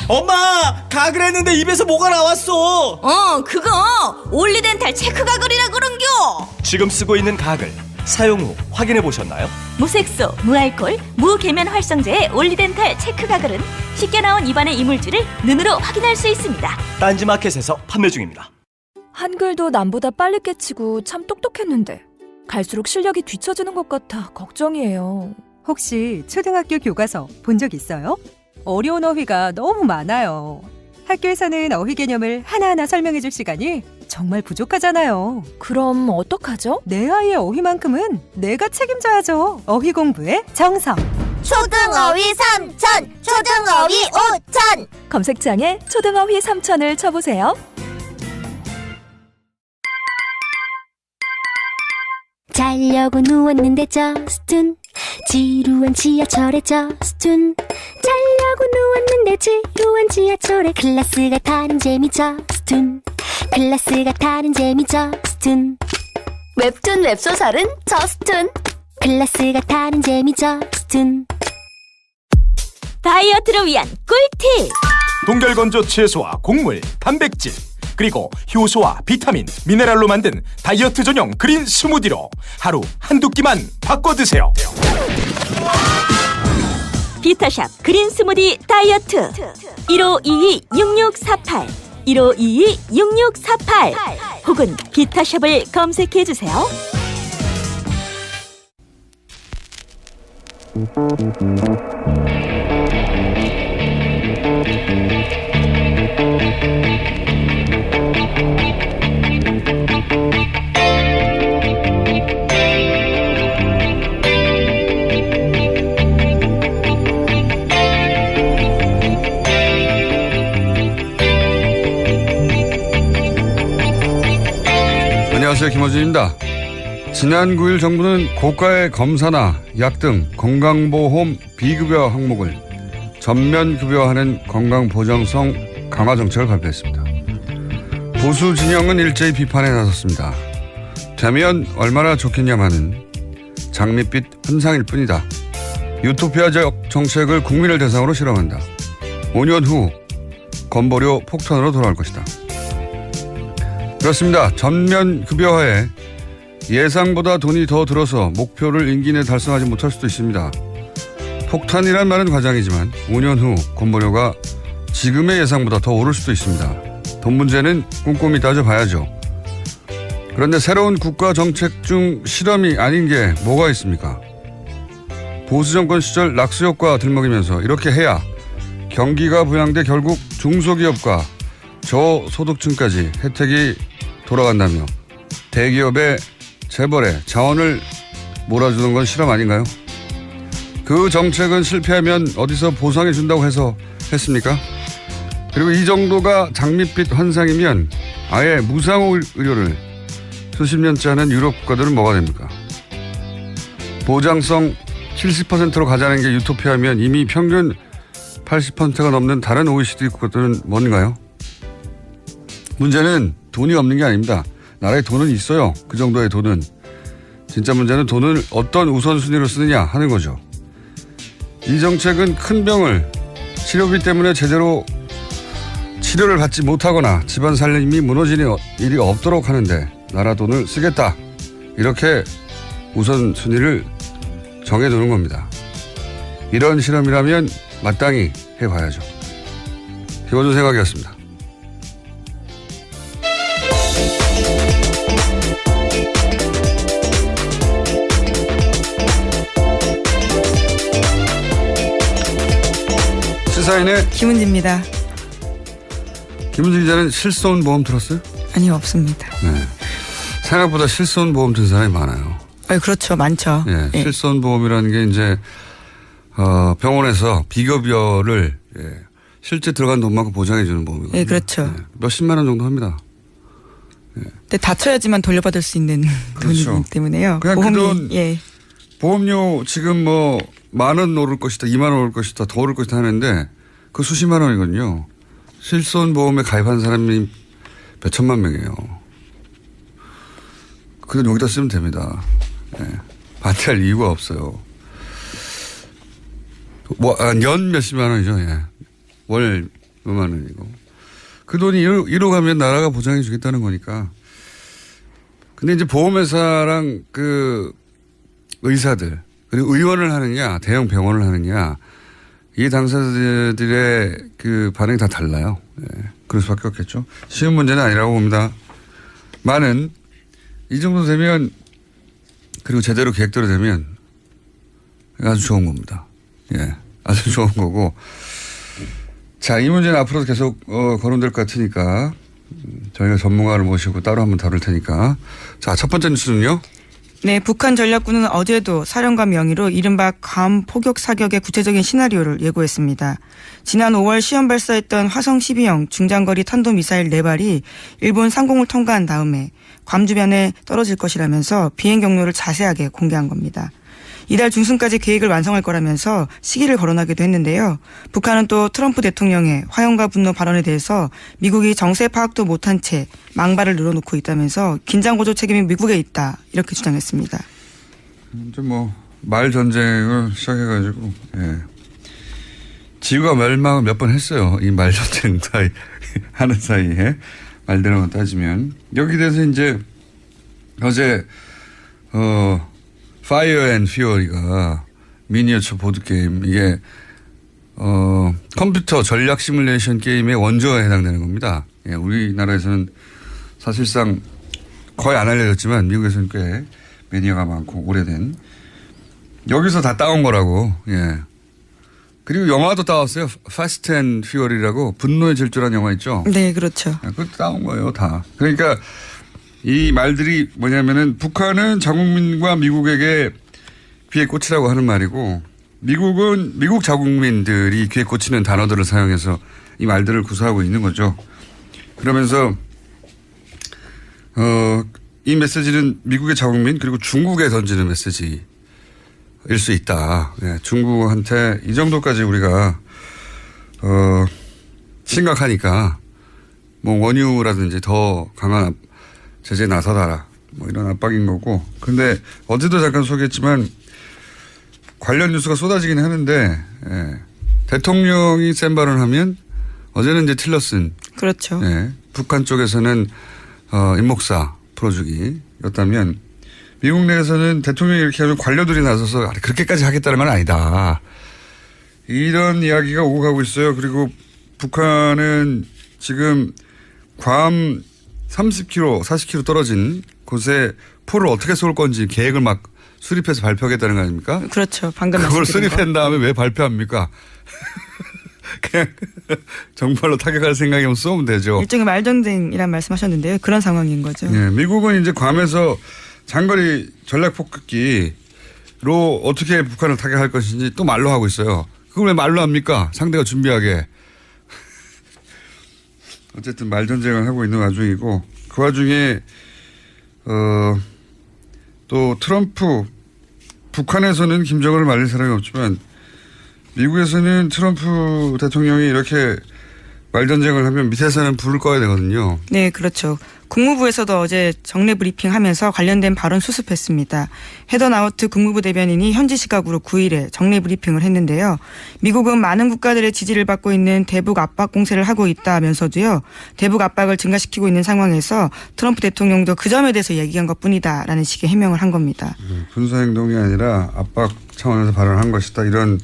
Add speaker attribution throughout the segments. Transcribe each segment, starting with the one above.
Speaker 1: 엄마! 가글 했는데 입에서 뭐가 나왔어!
Speaker 2: 그거 올리덴탈 체크 가글이라 그런겨.
Speaker 1: 지금 쓰고 있는 가글 사용 후 확인해 보셨나요?
Speaker 2: 무색소, 무알콜, 무계면 활성제의 올리덴탈 체크 가글은 쉽게 나온 입안의 이물질을 눈으로 확인할 수 있습니다.
Speaker 1: 딴지마켓에서 판매 중입니다.
Speaker 3: 한글도 남보다 빨리 깨치고 참 똑똑했는데 갈수록 실력이 뒤처지는 것 같아 걱정이에요.
Speaker 4: 혹시 초등학교 교과서 본 적 있어요? 어려운 어휘가 너무 많아요. 학교에서는 어휘 개념을 하나하나 설명해 줄 시간이 정말 부족하잖아요.
Speaker 3: 그럼 어떡하죠?
Speaker 4: 내 아이의 어휘만큼은 내가 책임져야죠. 어휘 공부의 정성.
Speaker 5: 초등어휘 3000, 초등어휘 5000.
Speaker 3: 검색창에 초등어휘 3000을 쳐보세요.
Speaker 5: 자려고 누웠는데 저스툰 지루한 지하철에 저스툰 자려고 누웠는데 지루한 지하철에 클래스가 다른 재미 저스툰 클래스가 다른 재미 저스툰 웹툰 웹소설은 저스툰 클래스가 다른 재미 저스툰
Speaker 2: 다이어트를 위한 꿀팁.
Speaker 6: 동결건조 채소와 곡물, 단백질 그리고 효소와 비타민, 미네랄로 만든 다이어트 전용 그린 스무디로 하루 한두 끼만 바꿔 드세요.
Speaker 2: 비타샵 그린 스무디 다이어트 1522-6648 1522-6648 혹은 비타샵을 검색해주세요.
Speaker 7: 안녕하세요, 김어준입니다. 지난 9일 정부는 고가의 검사나 약 등 건강보험 비급여 항목을 전면 급여하는 건강보장성 강화 정책을 발표했습니다. 보수 진영은 일제히 비판에 나섰습니다. 되면 얼마나 좋겠냐마는 장밋빛 환상일 뿐이다. 유토피아적 정책을 국민을 대상으로 실험한다. 5년 후 건보료 폭탄으로 돌아올 것이다. 그렇습니다. 전면 급여화에 예상보다 돈이 더 들어서 목표를 임기 내에 달성하지 못할 수도 있습니다. 폭탄이란 말은 과장이지만 5년 후 건보료가 지금의 예상보다 더 오를 수도 있습니다. 돈 문제는 꼼꼼히 따져봐야죠. 그런데 새로운 국가 정책 중 실험이 아닌 게 뭐가 있습니까? 보수 정권 시절 낙수 효과 들먹이면서 이렇게 해야 경기가 부양돼 결국 중소기업과 저소득층까지 혜택이 돌아간다며 대기업의 재벌에 자원을 몰아주는 건 실험 아닌가요? 그 정책은 실패하면 어디서 보상해 준다고 해서 했습니까? 그리고 이 정도가 장밋빛 환상이면 아예 무상 의료를 수십 년째 하는 유럽 국가들은 뭐가 됩니까? 보장성 70%로 가자는 게 유토피아면 이미 평균 80%가 넘는 다른 OECD 국가들은 뭔가요? 문제는 돈이 없는 게 아닙니다. 나라에 돈은 있어요. 그 정도의 돈은. 진짜 문제는 돈을 어떤 우선순위로 쓰느냐 하는 거죠. 이 정책은 큰 병을 치료비 때문에 제대로 치료를 받지 못하거나 집안 살림이 무너지는 일이 없도록 하는데 나라 돈을 쓰겠다. 이렇게 우선순위를 정해두는 겁니다. 이런 실험이라면 마땅히 해봐야죠. 김어준 생각이었습니다. 시사인의
Speaker 8: 김은지입니다.
Speaker 7: 김은지 기자는 실손보험 들었어요?
Speaker 8: 아니요, 없습니다.
Speaker 7: 네. 생각보다 실손보험 든 사람이 많아요.
Speaker 8: 그렇죠. 많죠.
Speaker 7: 예,
Speaker 8: 예.
Speaker 7: 실손보험이라는 게 이제 병원에서 비급여를 실제 들어간 돈만큼 보장해 주는 보험이거든요.
Speaker 8: 예, 그렇죠.
Speaker 7: 몇십만 원 정도 합니다.
Speaker 8: 근데 다쳐야지만 돌려받을 수 있는
Speaker 7: 그렇죠.
Speaker 8: 돈이기 때문에요.
Speaker 7: 그냥 그 돈
Speaker 8: 예.
Speaker 7: 보험료 지금 뭐 10,000원 오를 것이다, 20,000원 오를 것이다, 더 오를 것이다 하는데 그 수십만 원이거든요. 실손보험에 가입한 사람이 몇 천만 명이에요. 그 돈 여기다 쓰면 됩니다. 반대할 이유가 없어요. 연 몇십만 원이죠. 예. 월 몇만 원이고. 그 돈이 이로 가면 나라가 보장해 주겠다는 거니까. 근데 이제 보험회사랑 그 의사들 그리고 의원을 하느냐 대형 병원을 하느냐 이 당사자들의 그 반응이 다 달라요. 예. 그럴 수밖에 없겠죠. 쉬운 문제는 아니라고 봅니다. 많은 이 정도 되면 그리고 제대로 계획대로 되면 아주 좋은 겁니다. 예, 아주 좋은 거고. 자, 이 문제는 앞으로도 계속 거론될 것 같으니까 저희가 전문가를 모시고 따로 한번 다룰 테니까. 자, 첫 번째 뉴스는요.
Speaker 8: 네, 북한 전략군은 어제도 사령관 명의로 이른바 괌 포격 사격의 구체적인 시나리오를 예고했습니다. 지난 5월 시험 발사했던 화성 12형 중장거리 탄도미사일 4발이 일본 상공을 통과한 다음에 괌 주변에 떨어질 것이라면서 비행 경로를 자세하게 공개한 겁니다. 이달 중순까지 계획을 완성할 거라면서 시기를 거론하기도 했는데요. 북한은 또 트럼프 대통령의 화염과 분노 발언에 대해서 미국이 정세 파악도 못한 채 망발을 늘어놓고 있다면서 긴장 고조 책임이 미국에 있다 이렇게 주장했습니다.
Speaker 7: 이제 말 전쟁을 시작해가지고 지구가 멸망을 몇 번 했어요. 이 말 전쟁 사이 하는 사이에 말대로 따지면 여기 대해서 이제 어제 파이어 앤 퓨어리가 미니어처 보드게임 이게 컴퓨터 전략 시뮬레이션 게임의 원조에 해당되는 겁니다. 예, 우리나라에서는 사실상 거의 안 알려졌지만 미국에서는 꽤 매니아가 많고 오래된 여기서 다 따온 거라고. 예. 그리고 영화도 따왔어요. 파스트 앤 퓨어리라고 분노의 질주라는 영화 있죠.
Speaker 8: 네, 그렇죠.
Speaker 7: 그것도 따온 거예요, 다. 그러니까 이 말들이 뭐냐면은 북한은 자국민과 미국에게 귀에 꽂히라고 하는 말이고 미국은 미국 자국민들이 귀에 꽂히는 단어들을 사용해서 이 말들을 구사하고 있는 거죠. 그러면서 이 메시지는 미국의 자국민 그리고 중국에 던지는 메시지일 수 있다. 네, 중국한테 이 정도까지 우리가 심각하니까 원유라든지 더 강한 제재에 나서다라 이런 압박인 거고. 근데 어제도 잠깐 소개했지만 관련 뉴스가 쏟아지긴 하는데 대통령이 센 발언하면 어제는 이제 틸러슨.
Speaker 8: 그렇죠.
Speaker 7: 북한 쪽에서는 임목사 풀어주기였다면 미국 내에서는 대통령이 이렇게 하면 관료들이 나서서 그렇게까지 하겠다는 건 아니다. 이런 이야기가 오고 가고 있어요. 그리고 북한은 지금 괌 30km, 40km 떨어진 곳에 포를 어떻게 쏠 건지 계획을 막 수립해서 발표하겠다는 거 아닙니까?
Speaker 8: 그렇죠. 방금
Speaker 7: 그걸 수립한 다음에 왜 발표합니까? 그냥 정말로 타격할 생각이면 쏘면 되죠.
Speaker 8: 일종의 말전쟁이란 말씀하셨는데요. 그런 상황인 거죠.
Speaker 7: 네, 미국은 이제 괌에서 장거리 전략 폭격기로 어떻게 북한을 타격할 것인지 또 말로 하고 있어요. 그걸 왜 말로 합니까? 상대가 준비하게. 어쨌든 말전쟁을 하고 있는 와중이고 그 와중에 또 트럼프 북한에서는 김정은을 말릴 사람이 없지만 미국에서는 트럼프 대통령이 이렇게 말전쟁을 하면 밑에서는 불을 꺼야 되거든요.
Speaker 8: 네, 그렇죠. 국무부에서도 어제 정례 브리핑하면서 관련된 발언 수습했습니다. 헤더 나우트 국무부 대변인이 현지 시각으로 9일에 정례 브리핑을 했는데요. 미국은 많은 국가들의 지지를 받고 있는 대북 압박 공세를 하고 있다면서도요. 대북 압박을 증가시키고 있는 상황에서 트럼프 대통령도 그 점에 대해서 얘기한 것뿐이다라는 식의 해명을 한 겁니다.
Speaker 7: 군사행동이 아니라 압박 차원에서 발언한 것이다. 이런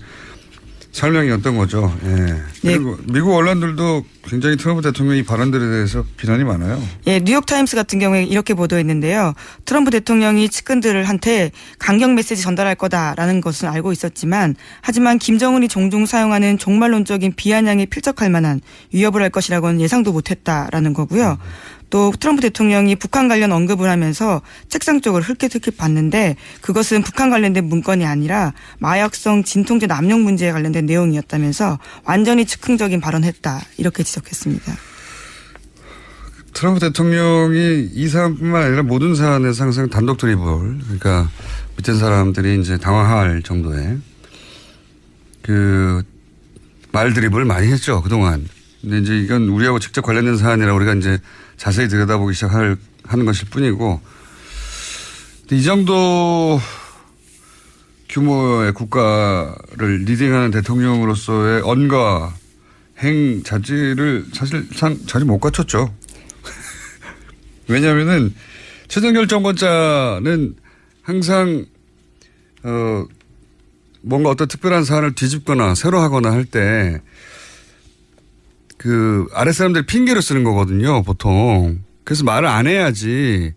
Speaker 7: 설명이었던 거죠. 예. 그리고 미국 언론들도 굉장히 트럼프 대통령의 발언들에 대해서 비난이 많아요.
Speaker 8: 예, 뉴욕타임스 같은 경우에 이렇게 보도했는데요. 트럼프 대통령이 측근들한테 강경 메시지 전달할 거다라는 것은 알고 있었지만 하지만 김정은이 종종 사용하는 종말론적인 비아냥에 필적할 만한 위협을 할 것이라고는 예상도 못했다라는 거고요. 또 트럼프 대통령이 북한 관련 언급을 하면서 책상 쪽을 흘끗흘끗 봤는데 그것은 북한 관련된 문건이 아니라 마약성 진통제 남용 문제에 관련된 내용이었다면서 완전히 즉흥적인 발언했다 이렇게 지적했습니다.
Speaker 7: 트럼프 대통령이 이 사안뿐만 아니라 모든 사안에서 항상 단독 드리블 그러니까 밑에 사람들이 이제 당황할 정도의 그 말 드리블을 많이 했죠 그동안. 근데 이제 이건 우리하고 직접 관련된 사안이라 우리가 이제 자세히 들여다보기 시작하는 것일 뿐이고 이 정도 규모의 국가를 리딩하는 대통령으로서의 언가 행 자질을 사실상 자주 못 갖췄죠. 왜냐하면은 최종결정권자는 항상 뭔가 어떤 특별한 사안을 뒤집거나 새로 하거나 할 때 그 아랫사람들이 핑계를 쓰는 거거든요, 보통. 그래서 말을 안 해야지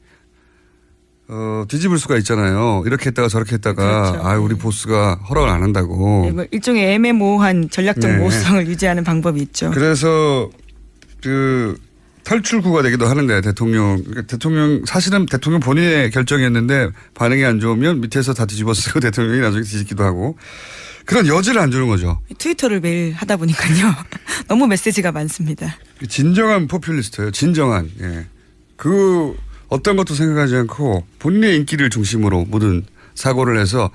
Speaker 7: 뒤집을 수가 있잖아요. 이렇게 했다가 저렇게 했다가
Speaker 8: 그렇죠.
Speaker 7: 우리 보스가 허락을 안 한다고.
Speaker 8: 네, 뭐 일종의 애매모호한 전략적
Speaker 7: 네.
Speaker 8: 모호성을 유지하는 방법이 있죠.
Speaker 7: 그래서 그 탈출구가 되기도 하는데 대통령 사실은 대통령 본인의 결정이었는데 반응이 안 좋으면 밑에서 다 뒤집어 쓰고 대통령이 나중에 뒤집기도 하고 그런 여지를 안 주는 거죠.
Speaker 8: 트위터를 매일 하다 보니까요. 너무 메시지가 많습니다.
Speaker 7: 진정한 포퓰리스트예요. 진정한. 예. 그 어떤 것도 생각하지 않고 본인의 인기를 중심으로 모든 사고를 해서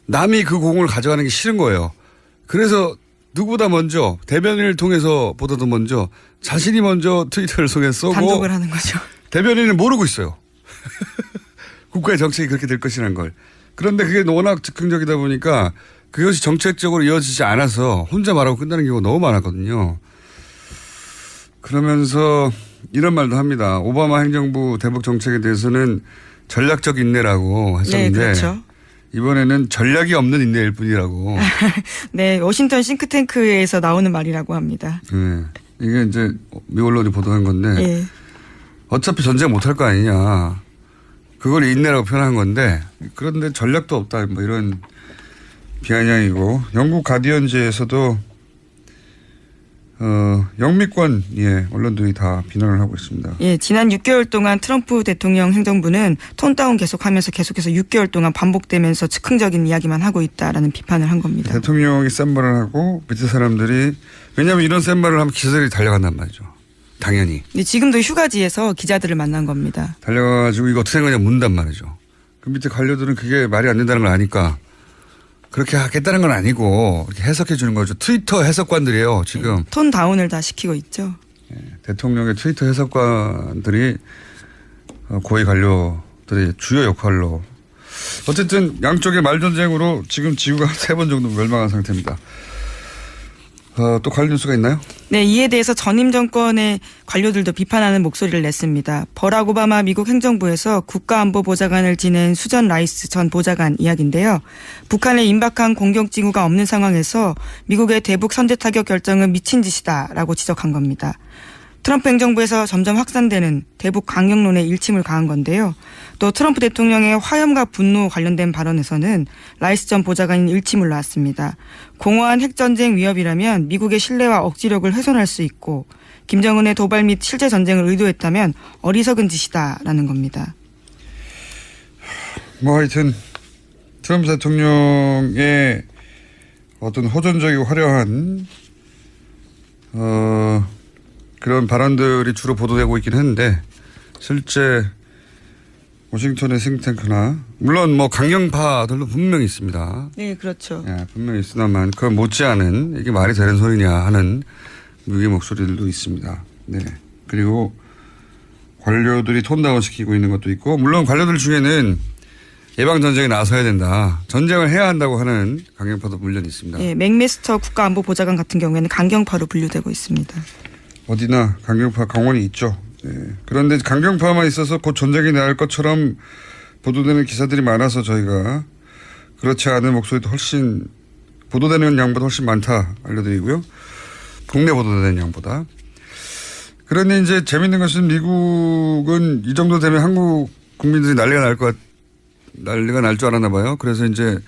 Speaker 7: 남이 그 공을 가져가는 게 싫은 거예요. 그래서 누구보다 먼저 대변인을 통해서 보다도 먼저 자신이 먼저 트위터를 통해서 쏘고
Speaker 8: 단독을 하는 거죠.
Speaker 7: 대변인은 모르고 있어요. 국가의 정책이 그렇게 될 것이라는 걸. 그런데 그게 워낙 즉흥적이다 보니까 그것이 정책적으로 이어지지 않아서 혼자 말하고 끝나는 경우가 너무 많았거든요. 그러면서 이런 말도 합니다. 오바마 행정부 대북 정책에 대해서는 전략적 인내라고 했었는데
Speaker 8: 네, 그렇죠.
Speaker 7: 이번에는 전략이 없는 인내일 뿐이라고.
Speaker 8: 네, 워싱턴 싱크탱크에서 나오는 말이라고 합니다.
Speaker 7: 네. 이게 이제 미 언론이 보도한 건데
Speaker 8: 예.
Speaker 7: 어차피 전쟁 못할 거 아니냐. 그걸 인내라고 표현한 건데 그런데 전략도 없다. 뭐 이런 비아냥이고 영국 가디언지에서도 영미권 언론들이 다 비난을 하고 있습니다.
Speaker 8: 예, 지난 6개월 동안 트럼프 대통령 행정부는 톤 다운 계속하면서 계속해서 6개월 동안 반복되면서 즉흥적인 이야기만 하고 있다라는 비판을 한 겁니다.
Speaker 7: 대통령이 센 말을 하고 밑에 사람들이 왜냐하면 이런 센 말을 하면 기자들이 달려간단 말이죠. 당연히.
Speaker 8: 근데 지금도 휴가지에서 기자들을 만난 겁니다.
Speaker 7: 달려가지고 이거 어떻게 생각하냐 묻는단 말이죠. 그 밑에 관료들은 그게 말이 안 된다는 걸 아니까 그렇게 하겠다는 건 아니고 이렇게 해석해 주는 거죠. 트위터 해석관들이에요. 지금.
Speaker 8: 톤 다운을 다 시키고 있죠.
Speaker 7: 대통령의 트위터 해석관들이 고위 관료들의 주요 역할로 어쨌든 양쪽의 말전쟁으로 지금 지구가 3번 정도 멸망한 상태입니다. 또 관련 뉴스가 있나요?
Speaker 8: 네, 이에 대해서 전임 정권의 관료들도 비판하는 목소리를 냈습니다. 버락 오바마 미국 행정부에서 국가안보보좌관을 지낸 수전 라이스 전 보좌관 이야기인데요. 북한의 임박한 공격 징후가 없는 상황에서 미국의 대북 선제 타격 결정은 미친 짓이다라고 지적한 겁니다. 트럼프 행정부에서 점점 확산되는 대북 강경론에 일침을 가한 건데요. 또 트럼프 대통령의 화염과 분노 관련된 발언에서는 라이스 전 보좌관인 일침을 놨습니다. 공허한 핵전쟁 위협이라면 미국의 신뢰와 억지력을 훼손할 수 있고 김정은의 도발 및 실제 전쟁을 의도했다면 어리석은 짓이다라는 겁니다.
Speaker 7: 뭐 하여튼 트럼프 대통령의 어떤 호전적이고 화려한 그런 발언들이 주로 보도되고 있긴 했는데 실제 워싱턴의 싱크탱크나 물론 뭐 강경파들도 분명히 있습니다.
Speaker 8: 네, 그렇죠.
Speaker 7: 예, 분명히 있으나만 그걸 못지않은 이게 말이 되는 소리냐 하는 무기의 목소리들도 있습니다. 네. 그리고 관료들이 톤다운 시키고 있는 것도 있고 물론 관료들 중에는 예방전쟁에 나서야 된다. 전쟁을 해야 한다고 하는 강경파도 물론 있습니다.
Speaker 8: 네, 맥메스터 국가안보보좌관 같은 경우에는 강경파로 분류되고 있습니다.
Speaker 7: 어디나 강경파 강원이 있죠. 네. 그런데 강경파만 있어서 곧 전쟁이 날 것처럼 보도되는 기사들이 많아서 저희가 그렇지 않은 목소리도 훨씬 보도되는 양보다 훨씬 많다 알려드리고요. 국내 보도되는 양보다. 그런데 이제 재밌는 것은 미국은 이 정도 되면 한국 국민들이 난리가 날 줄 알았나 봐요. 그래서 이제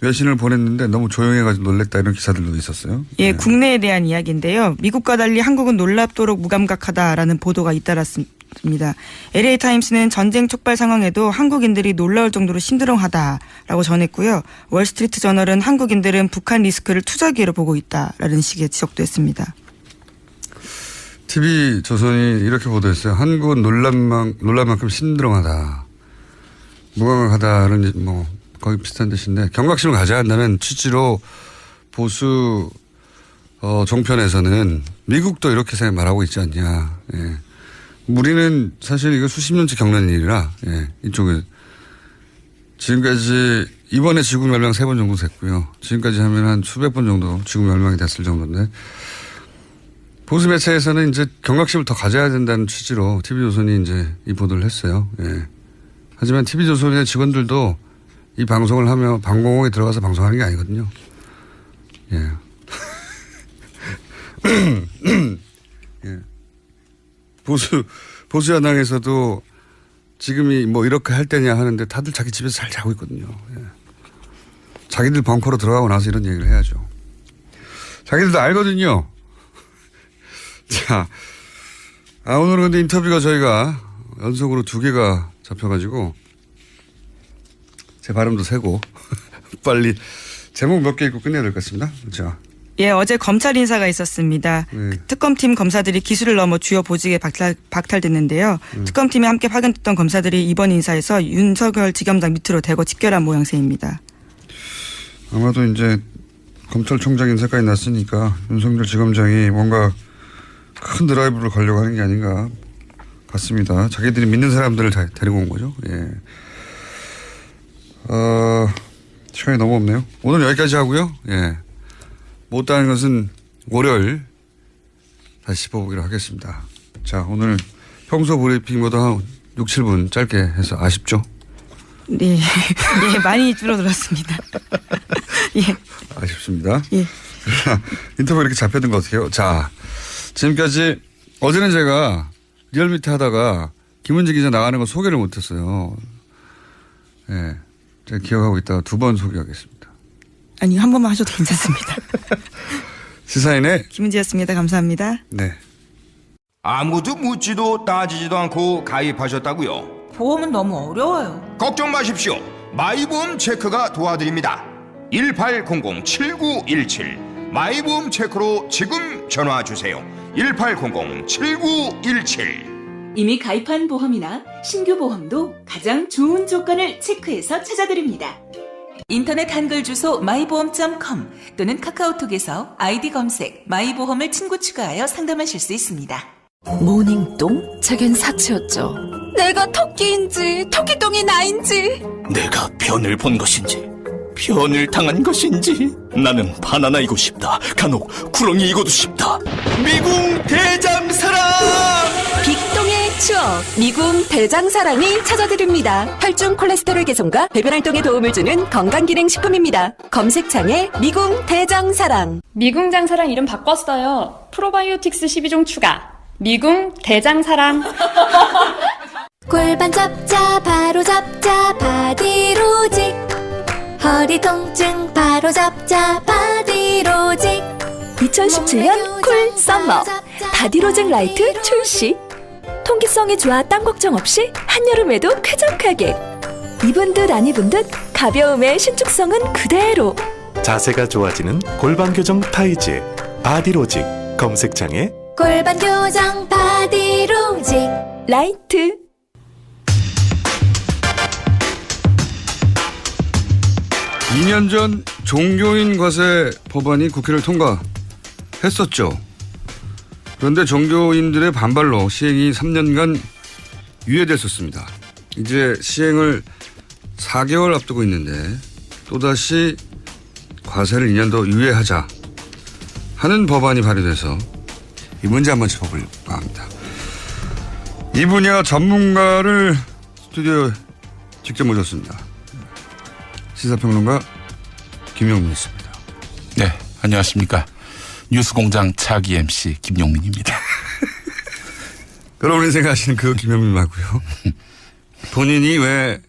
Speaker 7: 외신을 보냈는데 너무 조용해가지고 놀랬다 이런 기사들도 있었어요.
Speaker 8: 예,
Speaker 7: 네.
Speaker 8: 국내에 대한 이야기인데요. 미국과 달리 한국은 놀랍도록 무감각하다라는 보도가 잇따랐습니다. LA타임스는 전쟁 촉발 상황에도 한국인들이 놀라울 정도로 심드렁하다라고 전했고요. 월스트리트 저널은 한국인들은 북한 리스크를 투자 기회로 보고 있다라는 식의 지적도 했습니다.
Speaker 7: TV조선이 이렇게 보도했어요. 한국은 놀랄 만큼 심드렁하다. 무감각하다는 뭐 거의 비슷한 뜻인데 경각심을 가져야 한다는 취지로 보수 종편에서는 미국도 이렇게 말하고 있지 않냐. 예. 우리는 사실 이거 수십 년째 겪는 일이라 이쪽에 지금까지 이번에 지구 멸망 3번 정도 됐고요. 지금까지 하면 한 수백 번 정도 지구 멸망이 됐을 정도인데 보수 매체에서는 이제 경각심을 더 가져야 된다는 취지로 TV조선이 이제 이 보도를 했어요. 예. 하지만 TV조선의 직원들도 이 방송을 하며 방공호에 들어가서 방송하는 게 아니거든요. 예. 예. 보수 야당에서도 지금이 뭐 이렇게 할 때냐 하는데 다들 자기 집에서 잘 자고 있거든요. 예. 자기들 벙커로 들어가고 나서 이런 얘기를 해야죠. 자기들도 알거든요. 자, 오늘은 근데 인터뷰가 저희가 연속으로 2개가 잡혀가지고 제 발음도 세고 빨리 제목 몇 개 읽고 끝내야 될 것 같습니다. 자.
Speaker 8: 예, 어제 검찰 인사가 있었습니다.
Speaker 7: 네.
Speaker 8: 특검팀 검사들이 기수를 넘어 주요 보직에 박탈됐는데요. 특검팀에 함께 파견됐던 검사들이 이번 인사에서 윤석열 지검장 밑으로 대거 집결한 모양새입니다.
Speaker 7: 아마도 이제 검찰총장 인사까지 났으니까 윤석열 지검장이 뭔가 큰 드라이브를 걸려고 하는 게 아닌가 같습니다. 자기들이 믿는 사람들을 다 데리고 온 거죠. 예. 시간이 너무 없네요. 오늘 여기까지 하고요. 예. 못다는 것은 월요일 다시 짚어보기로 하겠습니다. 자, 오늘 평소 브리핑보다 한 6, 7분 짧게 해서 아쉽죠?
Speaker 8: 네, 예, 많이 줄어들었습니다. 예.
Speaker 7: 아쉽습니다.
Speaker 8: 예.
Speaker 7: 인터뷰 이렇게 잡혀든 거 어떡해요? 자, 지금까지 어제는 제가 리얼미터 하다가 김은지 기자 나가는 거 소개를 못했어요. 예. 제가 기억하고 있다가 2번 소개하겠습니다.
Speaker 8: 아니, 한 번만 하셔도 괜찮습니다.
Speaker 7: 시사인의
Speaker 8: 김은지였습니다. 감사합니다.
Speaker 7: 네.
Speaker 9: 아무도 묻지도 따지지도 않고 가입하셨다고요?
Speaker 10: 보험은 너무 어려워요.
Speaker 9: 걱정 마십시오. 마이보험 체크가 도와드립니다. 1800-7917 마이보험 체크로 지금 전화 주세요. 1800-7917
Speaker 2: 이미 가입한 보험이나 신규 보험도 가장 좋은 조건을 체크해서 찾아드립니다. 인터넷 한글 주소 마이보험.com 또는 카카오톡에서 아이디 검색 마이보험을 친구 추가하여 상담하실 수 있습니다.
Speaker 3: 모닝똥? 제겐 사치였죠. 내가 토끼인지 토끼똥이 나인지
Speaker 1: 내가 변을 본 것인지 변을 당한 것인지 나는 바나나이고 싶다. 간혹 구렁이이고도 싶다. 미궁 대장사랑!
Speaker 3: 빅똥의 추억 미궁 대장사랑이 찾아드립니다. 혈중 콜레스테롤 개선과 배변 활동에 도움을 주는 건강기능식품입니다. 검색창에 미궁 대장사랑.
Speaker 11: 미궁 장사랑 이름 바꿨어요. 프로바이오틱스 12종 추가. 미궁 대장사랑.
Speaker 5: 골반 잡자 바로 잡자 바디로직 허리 통증 바로 잡자 바디로직
Speaker 3: 2017년 쿨 썸머 바디로직 라이트 출시. 통기성이 좋아 땀 걱정 없이 한여름에도 쾌적하게. 입은 듯 안 입은 듯 가벼움의 신축성은 그대로.
Speaker 12: 자세가 좋아지는 골반 교정 타이즈 바디로직 검색창에
Speaker 5: 골반 교정 바디로직
Speaker 3: 라이트.
Speaker 7: 이 년 전 종교인 과세 법안이 국회를 통과했었죠. 그런데 종교인들의 반발로 시행이 3년간 유예됐었습니다. 이제 시행을 4개월 앞두고 있는데 또다시 과세를 2년 더 유예하자 하는 법안이 발의돼서 이 문제 한번 짚어보려고 합니다. 이 분야 전문가를 스튜디오에 직접 모셨습니다. 시사평론가 김용민 있습니다.
Speaker 13: 네, 안녕하십니까. 뉴스공장 차기 MC 김용민입니다.
Speaker 7: 여러분이 생각하시는 그 김용민 맞고요. 본인이 왜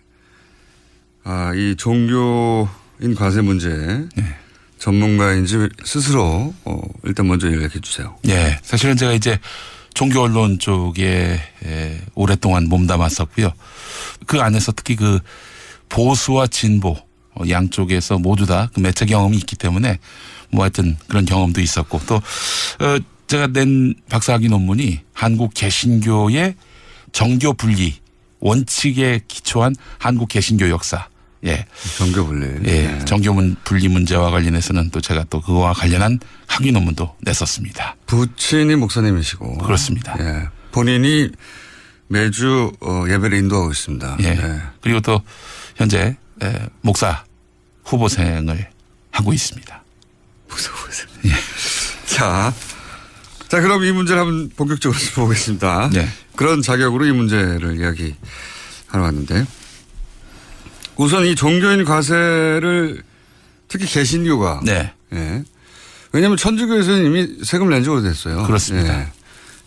Speaker 7: 이 종교인 과세 문제
Speaker 13: 네.
Speaker 7: 전문가인지 스스로 일단 먼저 얘기해 주세요.
Speaker 13: 네, 사실은 제가 이제 종교 언론 쪽에 오랫동안 몸담았었고요. 그 안에서 특히 그 보수와 진보 양쪽에서 모두 다 그 매체 경험이 있기 때문에 뭐 하여튼 그런 경험도 있었고 또 제가 낸 박사학위 논문이 한국 개신교의 정교 분리 원칙에 기초한 한국 개신교 역사. 예.
Speaker 7: 정교 분리.
Speaker 13: 예.
Speaker 7: 네.
Speaker 13: 정교 분리 문제와 관련해서는 또 제가 또 그거와 관련한 학위 논문도 냈었습니다.
Speaker 7: 부친이 목사님이시고.
Speaker 13: 그렇습니다.
Speaker 7: 예. 본인이 매주 예배를 인도하고 있습니다.
Speaker 13: 예.
Speaker 7: 네.
Speaker 13: 그리고 또 현재 목사 후보생을 하고 있습니다.
Speaker 7: 목사 후보생. 예. 자, 그럼 이 문제를 한번 본격적으로 보겠습니다.
Speaker 13: 네.
Speaker 7: 그런 자격으로 이 문제를 이야기하러 왔는데, 우선 이 종교인 과세를 특히 개신교가
Speaker 13: 네.
Speaker 7: 예. 왜냐하면 천주교에서는 이미 세금을 낸 지 오래됐어요.
Speaker 13: 그렇습니다.
Speaker 7: 예.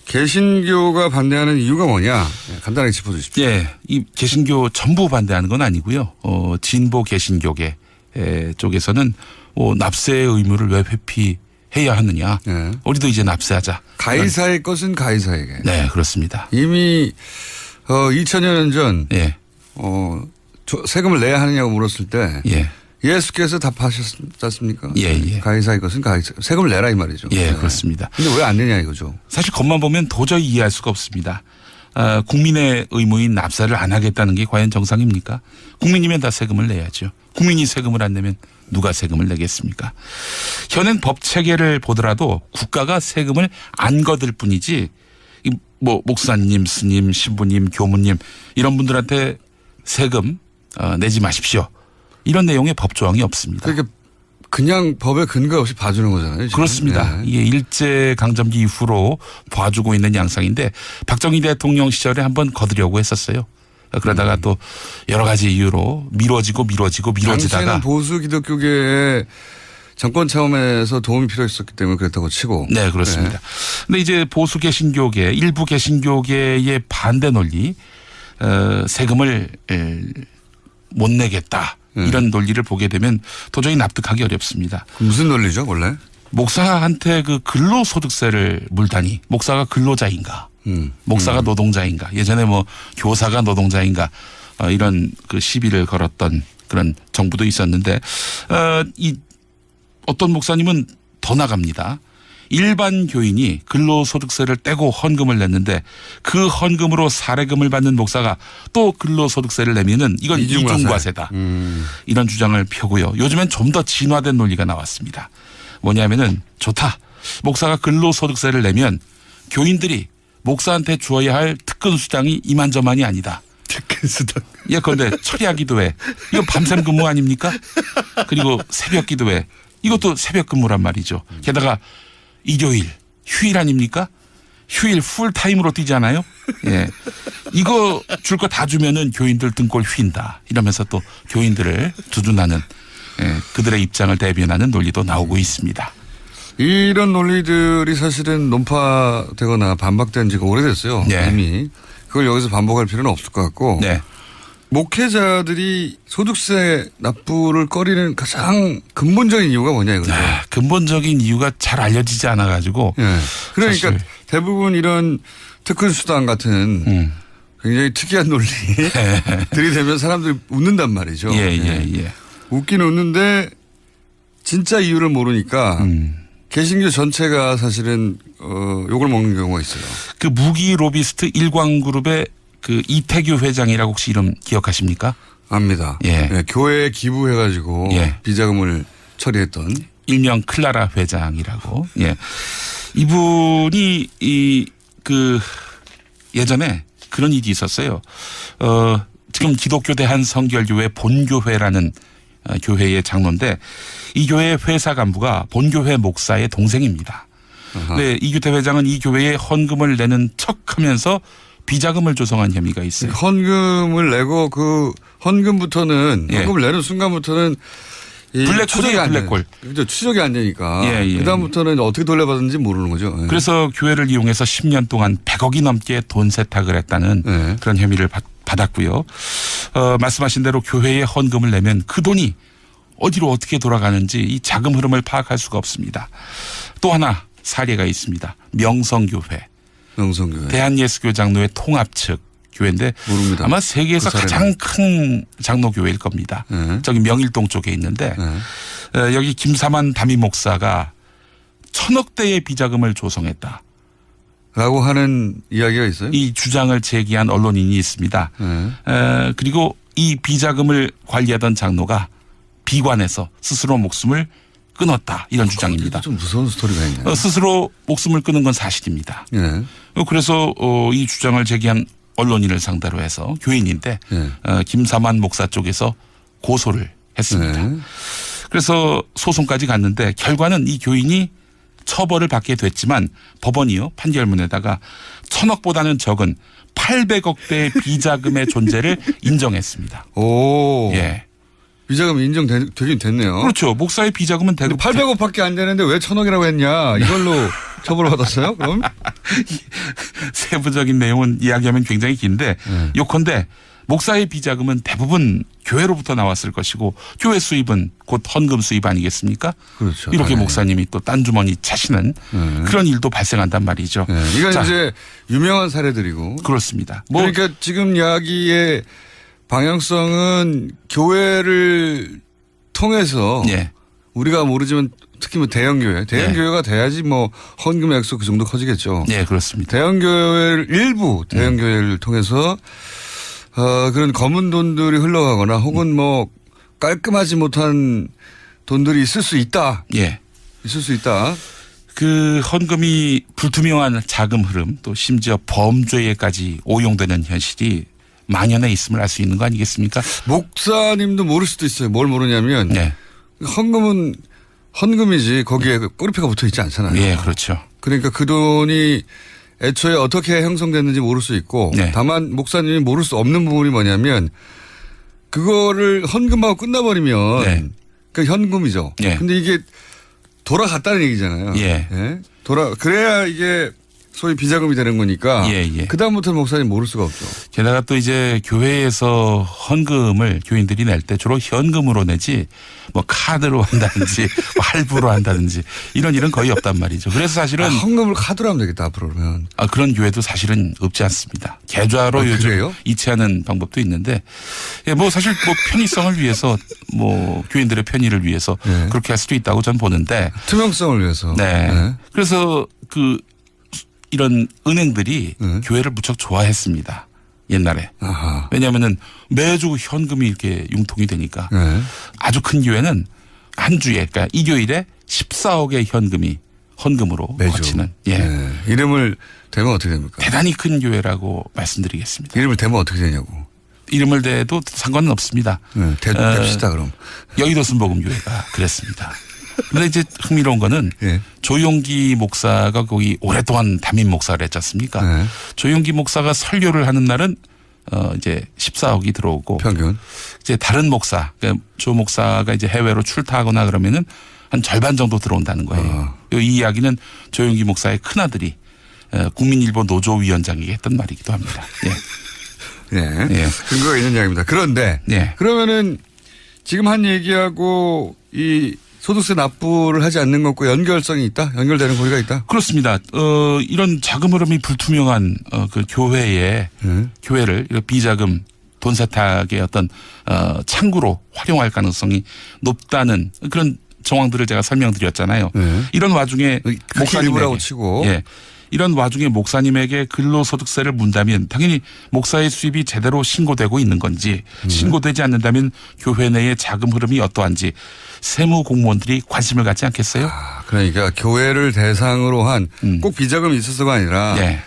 Speaker 7: 개신교가 반대하는 이유가 뭐냐? 간단하게 짚어주십시오.
Speaker 13: 예, 이 개신교 전부 반대하는 건 아니고요. 진보 개신교계 쪽에서는 납세의 의무를 왜 회피해야 하느냐?
Speaker 7: 예.
Speaker 13: 우리도 이제 납세하자.
Speaker 7: 가이사의 것은 가이사에게.
Speaker 13: 네, 그렇습니다.
Speaker 7: 이미 2000년 전
Speaker 13: 예.
Speaker 7: 세금을 내야 하느냐고 물었을 때
Speaker 13: 예.
Speaker 7: 예수께서 답하셨지 않습니까?
Speaker 13: 예.
Speaker 7: 가이사의 것은 가이사. 세금을 내라 이 말이죠.
Speaker 13: 예, 그렇습니다.
Speaker 7: 근데 왜 안 내냐 이거죠.
Speaker 13: 사실 겉만 보면 도저히 이해할 수가 없습니다. 국민의 의무인 납세를 안 하겠다는 게 과연 정상입니까? 국민이면 다 세금을 내야죠. 국민이 세금을 안 내면 누가 세금을 내겠습니까? 현행 법 체계를 보더라도 국가가 세금을 안 거둘 뿐이지 목사님, 스님, 신부님, 교무님 이런 분들한테 세금 내지 마십시오. 이런 내용의 법 조항이 없습니다.
Speaker 7: 그러니까 그냥 법에 근거 없이 봐주는 거잖아요. 지금.
Speaker 13: 그렇습니다. 이게 일제강점기 이후로 봐주고 있는 양상인데 박정희 대통령 시절에 한번 거두려고 했었어요. 그러다가 또 여러 가지 이유로 미뤄지다가.
Speaker 7: 당시에는 보수 기독교계의 정권 차원에서 도움이 필요했었기 때문에 그랬다고 치고.
Speaker 13: 네, 그렇습니다. 근데 이제 보수 개신교계, 일부 개신교계의 반대 논리, 세금을 못 내겠다. 이런 논리를 보게 되면 도저히 납득하기 어렵습니다.
Speaker 7: 무슨 논리죠, 원래?
Speaker 13: 목사한테 그 근로소득세를 물다니 목사가 근로자인가? 목사가 노동자인가? 예전에 교사가 노동자인가? 이런 그 시비를 걸었던 그런 정부도 있었는데, 어떤 목사님은 더 나갑니다. 일반 교인이 근로소득세를 떼고 헌금을 냈는데 그 헌금으로 사례금을 받는 목사가 또 근로소득세를 내면은 이건 이중과세다. 이런 주장을 펴고요. 요즘엔 좀 더 진화된 논리가 나왔습니다. 뭐냐면은 좋다. 목사가 근로소득세를 내면 교인들이 목사한테 주어야 할 특근수당이 이만저만이 아니다.
Speaker 7: 특근수당.
Speaker 13: 예, 그런데 철야 기도회. 이거 밤샘 근무 아닙니까? 그리고 새벽 기도회. 이것도 새벽 근무란 말이죠. 게다가 일요일, 휴일 아닙니까? 휴일 풀타임으로 뛰잖아요. 예. 이거 줄 거 다 주면은 교인들 등골 휜다. 이러면서 또 교인들을 두둔하는, 그들의 입장을 대변하는 논리도 나오고 있습니다.
Speaker 7: 이런 논리들이 사실은 논파되거나 반박된 지가 오래됐어요.
Speaker 13: 네.
Speaker 7: 이미. 그걸 여기서 반복할 필요는 없을 것 같고.
Speaker 13: 네.
Speaker 7: 목회자들이 소득세 납부를 꺼리는 가장 근본적인 이유가 뭐냐 이거죠.
Speaker 13: 근본적인 이유가 잘 알려지지 않아 가지고.
Speaker 7: 예. 그러니까
Speaker 13: 사실.
Speaker 7: 대부분 이런 특근수당 같은 굉장히 특이한 논리 들이대면 사람들이 웃는단 말이죠.
Speaker 13: 예.
Speaker 7: 웃긴 웃는데 진짜 이유를 모르니까 개신교 전체가 사실은 욕을 먹는 경우가 있어요.
Speaker 13: 그 무기 로비스트 일광그룹의 그 이태규 회장이라고 혹시 이름 기억하십니까?
Speaker 7: 압니다.
Speaker 13: 예.
Speaker 7: 네, 교회에 기부해가지고 비자금을 처리했던
Speaker 13: 일명 클라라 회장이라고. 예. 이분이 예전에 그런 일이 있었어요. 지금 기독교 대한성결교회 본교회라는 교회의 장로인데 이 교회의 회사 간부가 본교회 목사의 동생입니다. 네, 이규태 회장은 이 교회에 헌금을 내는 척하면서 비자금을 조성한 혐의가 있어요.
Speaker 7: 헌금을 내고 그 헌금부터는 헌금을 내는 순간부터는
Speaker 13: 블랙홀이에요, 블랙홀.
Speaker 7: 그죠, 추적이 안 되니까.
Speaker 13: 예.
Speaker 7: 그다음부터는 어떻게 돌려받는지 모르는 거죠. 예.
Speaker 13: 그래서 교회를 이용해서 10년 동안 100억이 넘게 돈 세탁을 했다는 그런 혐의를 받았고요. 말씀하신 대로 교회에 헌금을 내면 그 돈이 어디로 어떻게 돌아가는지 이 자금 흐름을 파악할 수가 없습니다. 또 하나 사례가 있습니다. 명성교회. 대한예수교 장로회 통합 측 교회인데
Speaker 7: 모릅니다.
Speaker 13: 아마 세계에서 가장 큰 장로교회일 겁니다. 저기 명일동 쪽에 있는데 여기 김사만 담임 목사가 1,000억대의 비자금을 조성했다.
Speaker 7: 라고 하는 이야기가 있어요?
Speaker 13: 이 주장을 제기한 언론인이 있습니다. 그리고 이 비자금을 관리하던 장로가 비관해서 스스로 목숨을 끊었다. 이런 주장입니다.
Speaker 7: 좀 무서운 스토리가 있네요.
Speaker 13: 스스로 목숨을 끊은 건 사실입니다.
Speaker 7: 네.
Speaker 13: 그래서 이 주장을 제기한 언론인을 상대로 해서 교인인데 김사만 목사 쪽에서 고소를 했습니다.
Speaker 7: 네.
Speaker 13: 그래서 소송까지 갔는데 결과는 이 교인이 처벌을 받게 됐지만 법원이요 판결문에다가 1,000억보다는 적은 800억대의 비자금의 존재를 인정했습니다.
Speaker 7: 오.
Speaker 13: 예.
Speaker 7: 비자금 인정되긴 됐네요.
Speaker 13: 그렇죠. 목사의 비자금은 대금
Speaker 7: 800억밖에 안 되는데 왜 1,000억이라고 했냐. 이걸로 처벌을 받았어요? 그럼?
Speaker 13: 세부적인 내용은 이야기하면 굉장히 긴데 요컨대 목사의 비자금은 대부분 교회로부터 나왔을 것이고 교회 수입은 곧 헌금 수입 아니겠습니까?
Speaker 7: 그렇죠.
Speaker 13: 이렇게
Speaker 7: 네.
Speaker 13: 목사님이 또 딴 주머니 차시는 그런 일도 발생한단 말이죠.
Speaker 7: 네. 이건
Speaker 13: 자,
Speaker 7: 이제 유명한 사례들이고.
Speaker 13: 그렇습니다.
Speaker 7: 그러니까 지금 이야기의 방향성은 교회를 통해서
Speaker 13: 예.
Speaker 7: 우리가 모르지만 특히 뭐 대형교회가 돼야지 뭐 헌금 액수 그 정도 커지겠죠.
Speaker 13: 네, 그렇습니다.
Speaker 7: 대형교회를 일부 대형교회를 통해서 그런 검은 돈들이 흘러가거나 혹은 뭐 깔끔하지 못한 돈들이 있을 수 있다.
Speaker 13: 예.
Speaker 7: 있을 수 있다.
Speaker 13: 그 헌금이 불투명한 자금 흐름 또 심지어 범죄에까지 오용되는 현실이 만연해 있음을 알 수 있는 거 아니겠습니까?
Speaker 7: 목사님도 모를 수도 있어요. 뭘 모르냐면
Speaker 13: 네.
Speaker 7: 헌금은 헌금이지 거기에 꼬리표가 붙어 있지 않잖아요.
Speaker 13: 예, 그렇죠.
Speaker 7: 그러니까 그 돈이 애초에 어떻게 형성됐는지 모를 수 있고
Speaker 13: 네.
Speaker 7: 다만 목사님이 모를 수 없는 부분이 뭐냐면 그거를 헌금하고 끝나버리면
Speaker 13: 네.
Speaker 7: 그 현금이죠.
Speaker 13: 네.
Speaker 7: 근데 이게 돌아갔다는 얘기잖아요.
Speaker 13: 예.
Speaker 7: 예? 그래야 이게 소위 비자금이 되는 거니까
Speaker 13: 예, 예.
Speaker 7: 그다음부터는 목사님 모를 수가 없죠.
Speaker 13: 게다가 또 이제 교회에서 헌금을 교인들이 낼 때 주로 현금으로 내지 뭐 카드로 한다든지 뭐 할부로 한다든지 이런 일은 거의 없단 말이죠. 그래서 사실은
Speaker 7: 헌금을 카드로 하면 되겠다 앞으로 그러면.
Speaker 13: 그런 교회도 사실은 없지 않습니다. 계좌로 요즘
Speaker 7: 그래요?
Speaker 13: 이체하는 방법도 있는데 예, 뭐 사실 뭐 편의성을 위해서 뭐 교인들의 편의를 위해서
Speaker 7: 네.
Speaker 13: 그렇게 할 수도 있다고 전 보는데
Speaker 7: 투명성을 위해서.
Speaker 13: 네.
Speaker 7: 네.
Speaker 13: 그래서 이런 은행들이 교회를 무척 좋아했습니다. 옛날에.
Speaker 7: 아하.
Speaker 13: 왜냐하면은 매주 현금이 이렇게 융통이 되니까
Speaker 7: 네.
Speaker 13: 아주 큰 교회는 한 주에 그러니까 일요일에 14억의 현금이 헌금으로
Speaker 7: 매주.
Speaker 13: 거치는 예.
Speaker 7: 네. 이름을 대면 어떻게 됩니까?
Speaker 13: 대단히 큰 교회라고 말씀드리겠습니다.
Speaker 7: 이름을 대면 어떻게 되냐고.
Speaker 13: 이름을 대도 상관은 없습니다.
Speaker 7: 네. 댑시다 그럼.
Speaker 13: 여의도 순복음교회가 그랬습니다. 그런데 이제 흥미로운 거는
Speaker 7: 예.
Speaker 13: 조용기 목사가 거기 오랫동안 담임 목사를 했지 않습니까?
Speaker 7: 네.
Speaker 13: 조용기 목사가 설교를 하는 날은 이제 14억이 들어오고
Speaker 7: 평균.
Speaker 13: 이제 다른 목사, 그러니까 조 목사가 이제 해외로 출타하거나 그러면은 한 절반 정도 들어온다는 거예요. 이 이야기는 조용기 목사의 큰아들이 국민일보 노조위원장에게 했던 말이기도 합니다. 예.
Speaker 7: 네.
Speaker 13: 예.
Speaker 7: 근거가 있는 이야기입니다. 그런데
Speaker 13: 예.
Speaker 7: 그러면은 지금 한 얘기하고 이 소득세 납부를 하지 않는 것과 연결성이 있다? 연결되는 고리가 있다?
Speaker 13: 그렇습니다. 이런 자금 흐름이 불투명한 그 교회를 이런 비자금 돈 세탁의 어떤 창구로 활용할 가능성이 높다는 그런 정황들을 제가 설명드렸잖아요. 이런 와중에
Speaker 7: 목사님이라고 치고
Speaker 13: 예. 이런 와중에 목사님에게 근로소득세를 문다면 당연히 목사의 수입이 제대로 신고되고 있는 건지 신고되지 않는다면 교회 내의 자금 흐름이 어떠한지 세무 공무원들이 관심을 갖지 않겠어요?
Speaker 7: 그러니까 교회를 대상으로 한 꼭 비자금이 있어서가 아니라
Speaker 13: 예.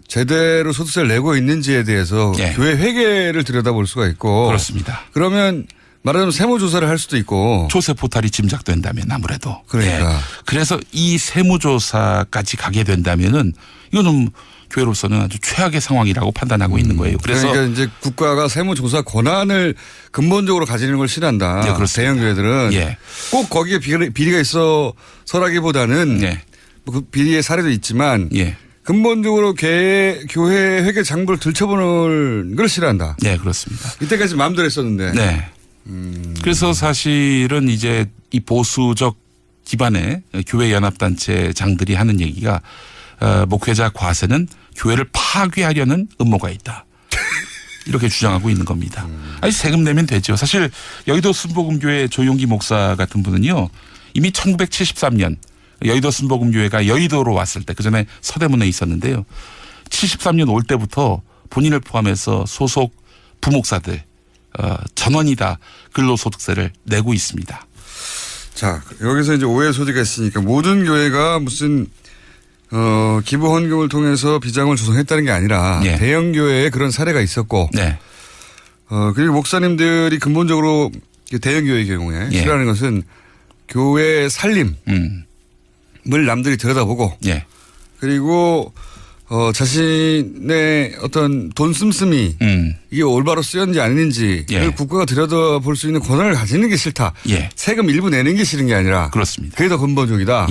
Speaker 7: 제대로 소득세를 내고 있는지에 대해서
Speaker 13: 예.
Speaker 7: 교회 회계를 들여다볼 수가 있고
Speaker 13: 그렇습니다.
Speaker 7: 그러면 말하자면 세무조사를 할 수도 있고
Speaker 13: 조세 포탈이 짐작된다면 아무래도.
Speaker 7: 그러니까.
Speaker 13: 예. 그래서 이 세무조사까지 가게 된다면은 이거는 교회로서는 아주 최악의 상황이라고 판단하고 있는 거예요. 그래서
Speaker 7: 그러니까 이제 국가가 세무조사 권한을 근본적으로 가지는 걸 싫어한다.
Speaker 13: 네, 그렇습니다.
Speaker 7: 대형 교회들은
Speaker 13: 예.
Speaker 7: 꼭 거기에 비리가 있어서라기보다는
Speaker 13: 예.
Speaker 7: 그 비리의 사례도 있지만
Speaker 13: 예.
Speaker 7: 근본적으로 교회 회계 장부를 들춰보는 걸 싫어한다.
Speaker 13: 네, 그렇습니다.
Speaker 7: 이때까지 마음대로 했었는데.
Speaker 13: 네. 그래서 사실은 이제 이 보수적 기반의 교회 연합단체 장들이 하는 얘기가 목회자 과세는 교회를 파괴하려는 음모가 있다. 이렇게 주장하고 있는 겁니다. 아니 세금 내면 되죠. 사실 여의도 순복음교회 조용기 목사 같은 분은요. 이미 1973년 여의도 순복음교회가 여의도로 왔을 때 그전에 서대문에 있었는데요. 73년 올 때부터 본인을 포함해서 소속 부목사들 전원이 다 근로소득세를 내고 있습니다.
Speaker 7: 자, 여기서 이제 오해 소지가 있으니까 모든 교회가 무슨 기부 헌금을 통해서 비자금을 조성했다는 게 아니라
Speaker 13: 네.
Speaker 7: 대형 교회에 그런 사례가 있었고
Speaker 13: 네.
Speaker 7: 그리고 목사님들이 근본적으로 대형 교회의 경우에
Speaker 13: 예.
Speaker 7: 싫어하는 것은 교회의 살림을 남들이 들여다보고 그리고 자신의 어떤 돈 씀씀이 이게 올바로 쓰였는지 아닌지를 국가가 들여다볼 수 있는 권한을 가지는 게 싫다. 세금 일부 내는 게 싫은 게 아니라
Speaker 13: 그렇습니다.
Speaker 7: 그게 더 근본적이다.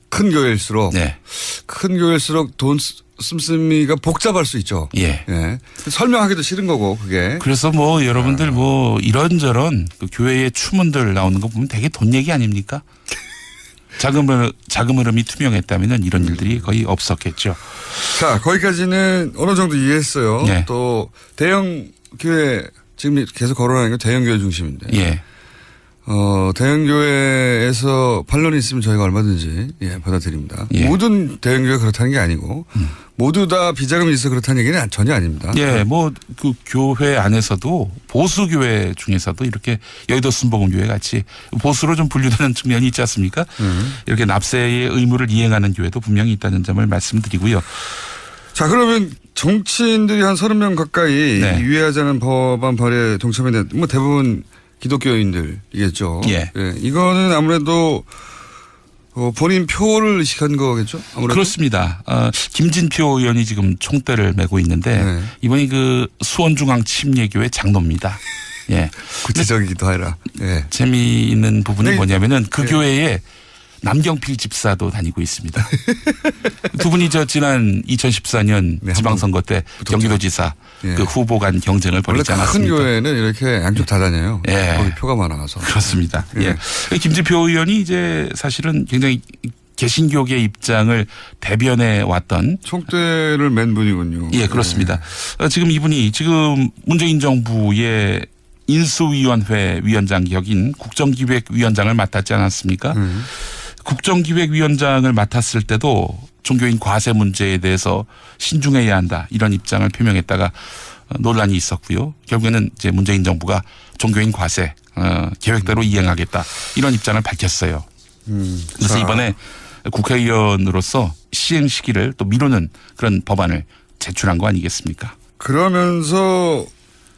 Speaker 7: 큰 교회일수록 큰 교회일수록 돈 씀씀이가 복잡할 수 있죠. 설명하기도 싫은 거고 그게.
Speaker 13: 그래서 뭐 여러분들 뭐 이런저런 그 교회의 추문들 나오는 거 보면 되게 돈 얘기 아닙니까? 자금 흐름이 투명했다면 이런 일들이 거의 없었겠죠.
Speaker 7: 자, 거기까지는 어느 정도 이해했어요. 또 대형 교회 지금 계속 거론하는 게 대형 교회 중심인데. 대형 교회에서 반론이 있으면 저희가 얼마든지 받아들입니다. 모든 대형 교회가 그렇다는 게 아니고 모두 다 비자금이 있어 그렇다는 얘기는 전혀 아닙니다.
Speaker 13: 뭐 그 교회 안에서도 보수 교회 중에서도 이렇게 여의도 순복음교회 같이 보수로 좀 분류되는 측면이 있지 않습니까? 이렇게 납세의 의무를 이행하는 교회도 분명히 있다는 점을 말씀드리고요.
Speaker 7: 자, 그러면 정치인들이 한 30명 가까이 유예하자는 법안 발의에 동참했는데 뭐 대부분 기독교인들이겠죠. 이거는 아무래도 본인 표를 의식한 거겠죠? 아무래도.
Speaker 13: 그렇습니다. 김진표 의원이 지금 총대를 메고 있는데 이번이 그 수원중앙 침례교회 장로입니다.
Speaker 7: 구체적이기도 해라.
Speaker 13: 재미있는 부분이 뭐냐면은 그 교회에 남경필 집사도 다니고 있습니다. 두 분이 지난 2014년 지방선거 때 경기도지사 그 후보 간 경쟁을 벌이지 않았습니까?
Speaker 7: 큰 교회는 이렇게 양쪽 다 다녀요. 거기 표가 많아서.
Speaker 13: 그렇습니다. 김진표 의원이 이제 사실은 굉장히 개신교계의 입장을 대변해 왔던
Speaker 7: 총대를 맨 분이군요.
Speaker 13: 그렇습니다. 지금 이분이 지금 문재인 정부의 인수위원회 위원장 격인 국정기획위원장을 맡았지 않았습니까? 국정기획위원장을 맡았을 때도 종교인 과세 문제에 대해서 신중해야 한다 이런 입장을 표명했다가 논란이 있었고요. 결국에는 이제 문재인 정부가 종교인 과세 계획대로 이행하겠다 이런 입장을 밝혔어요. 그래서 이번에 국회의원으로서 시행 시기를 또 미루는 그런 법안을 제출한 거 아니겠습니까?
Speaker 7: 그러면서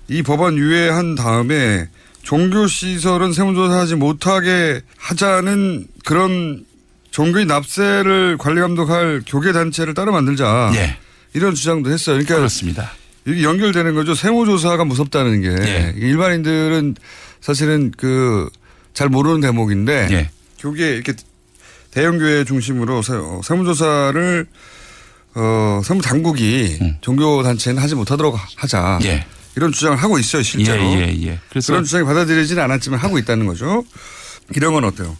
Speaker 7: 이 법안 유예한 다음에 종교시설은 세무조사하지 못하게 하자는 그런 종교인 납세를 관리감독할 교계단체를 따로 만들자. 이런 주장도 했어요. 그러니까
Speaker 13: 그렇습니다.
Speaker 7: 이게 연결되는 거죠. 세무조사가 무섭다는 게. 일반인들은 사실은 잘 모르는 대목인데 교계 이렇게 대형교회 중심으로 세무조사를 세무당국이 종교단체는 하지 못하도록 하자. 이런 주장을 하고 있어요, 실제로.
Speaker 13: 그래서
Speaker 7: 그런 주장이 받아들여지는 않았지만 하고 있다는 거죠. 이런 건 어때요?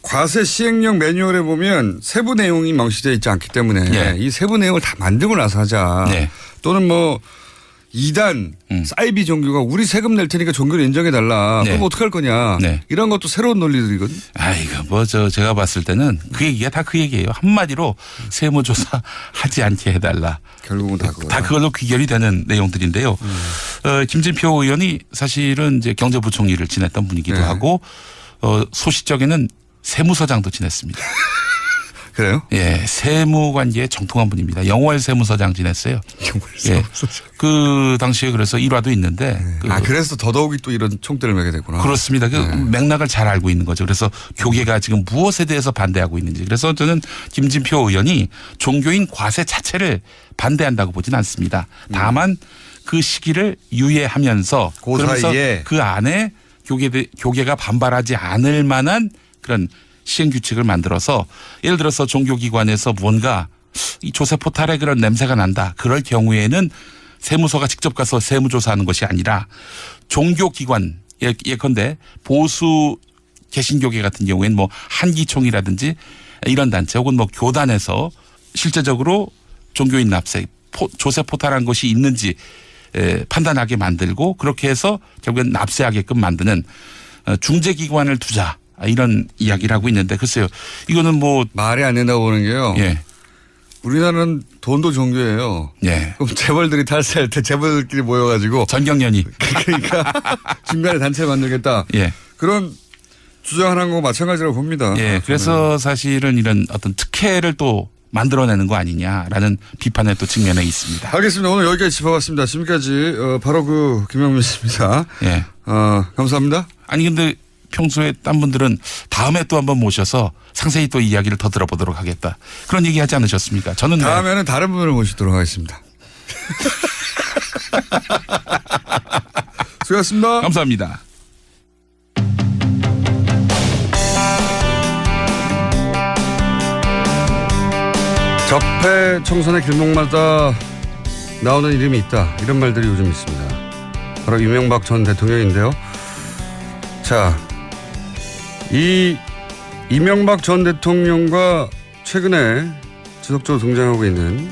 Speaker 7: 과세 시행령 매뉴얼에 보면 세부 내용이 명시되어 있지 않기 때문에 이 세부 내용을 다 만들고 나서 하자. 또는 뭐 2단 사이비 종교가 우리 세금 낼 테니까 종교를 인정해달라. 그럼 어떻게 할 거냐. 이런 것도 새로운 논리들이거든.
Speaker 13: 이거 제가 봤을 때는 그 얘기가 다 그 얘기예요. 한마디로 세무조사 하지 않게 해달라.
Speaker 7: 결국은
Speaker 13: 다 그걸로 귀결이 되는 내용들인데요. 김진표 의원이 사실은 이제 경제부총리를 지냈던 분이기도 하고 소시적에는 세무서장도 지냈습니다.
Speaker 7: 그래요?
Speaker 13: 세무관계에 정통한 분입니다. 영월 세무서장 지냈어요. 그 당시에 그래서 일화도 있는데.
Speaker 7: 그래서 더더욱이 또 이런 총대를 매게 됐구나.
Speaker 13: 그렇습니다. 맥락을 잘 알고 있는 거죠. 그래서 교계가 지금 무엇에 대해서 반대하고 있는지. 그래서 저는 김진표 의원이 종교인 과세 자체를 반대한다고 보진 않습니다. 다만 그 시기를 유예하면서 그러면서 그 안에 교계가 반발하지 않을 만한 그런 시행규칙을 만들어서 예를 들어서 종교기관에서 뭔가 이 조세포탈에 그런 냄새가 난다. 그럴 경우에는 세무서가 직접 가서 세무조사하는 것이 아니라 종교기관 예컨대 보수 개신교계 같은 경우에는 뭐 한기총이라든지 이런 단체 혹은 뭐 교단에서 실제적으로 종교인 납세 조세포탈한 것이 있는지 판단하게 만들고 그렇게 해서 결국엔 납세하게끔 만드는 중재기관을 두자. 이런 이야기를 하고 있는데 글쎄요. 이거는 뭐
Speaker 7: 말이 안 된다고 보는 게요. 우리나라는 돈도 종교예요. 그럼 재벌들이 탈세할 때 재벌들끼리 모여가지고
Speaker 13: 전경련이
Speaker 7: 그러니까 중간에 단체를 만들겠다. 그런 주장하는 거 마찬가지라고 봅니다.
Speaker 13: 그래서 사실은 이런 어떤 특혜를 또 만들어내는 거 아니냐라는 비판의 또 측면에 있습니다.
Speaker 7: 알겠습니다. 오늘 여기까지 짚어봤습니다. 지금까지 바로 김영민 씨입니다.
Speaker 13: 예.
Speaker 7: 감사합니다.
Speaker 13: 아니 근데 평소에 딴 분들은 다음에 또 한번 모셔서 상세히 또 이야기를 더 들어보도록 하겠다. 그런 얘기 하지 않으셨습니까? 저는
Speaker 7: 다음에는 다른 분을 모시도록 하겠습니다. 수고하셨습니다.
Speaker 13: 감사합니다.
Speaker 7: 적폐 청산의 길목마다 나오는 이름이 있다. 이런 말들이 요즘 있습니다. 바로 이명박 전 대통령인데요. 자, 이 이명박 전 대통령과 최근에 지속적으로 등장하고 있는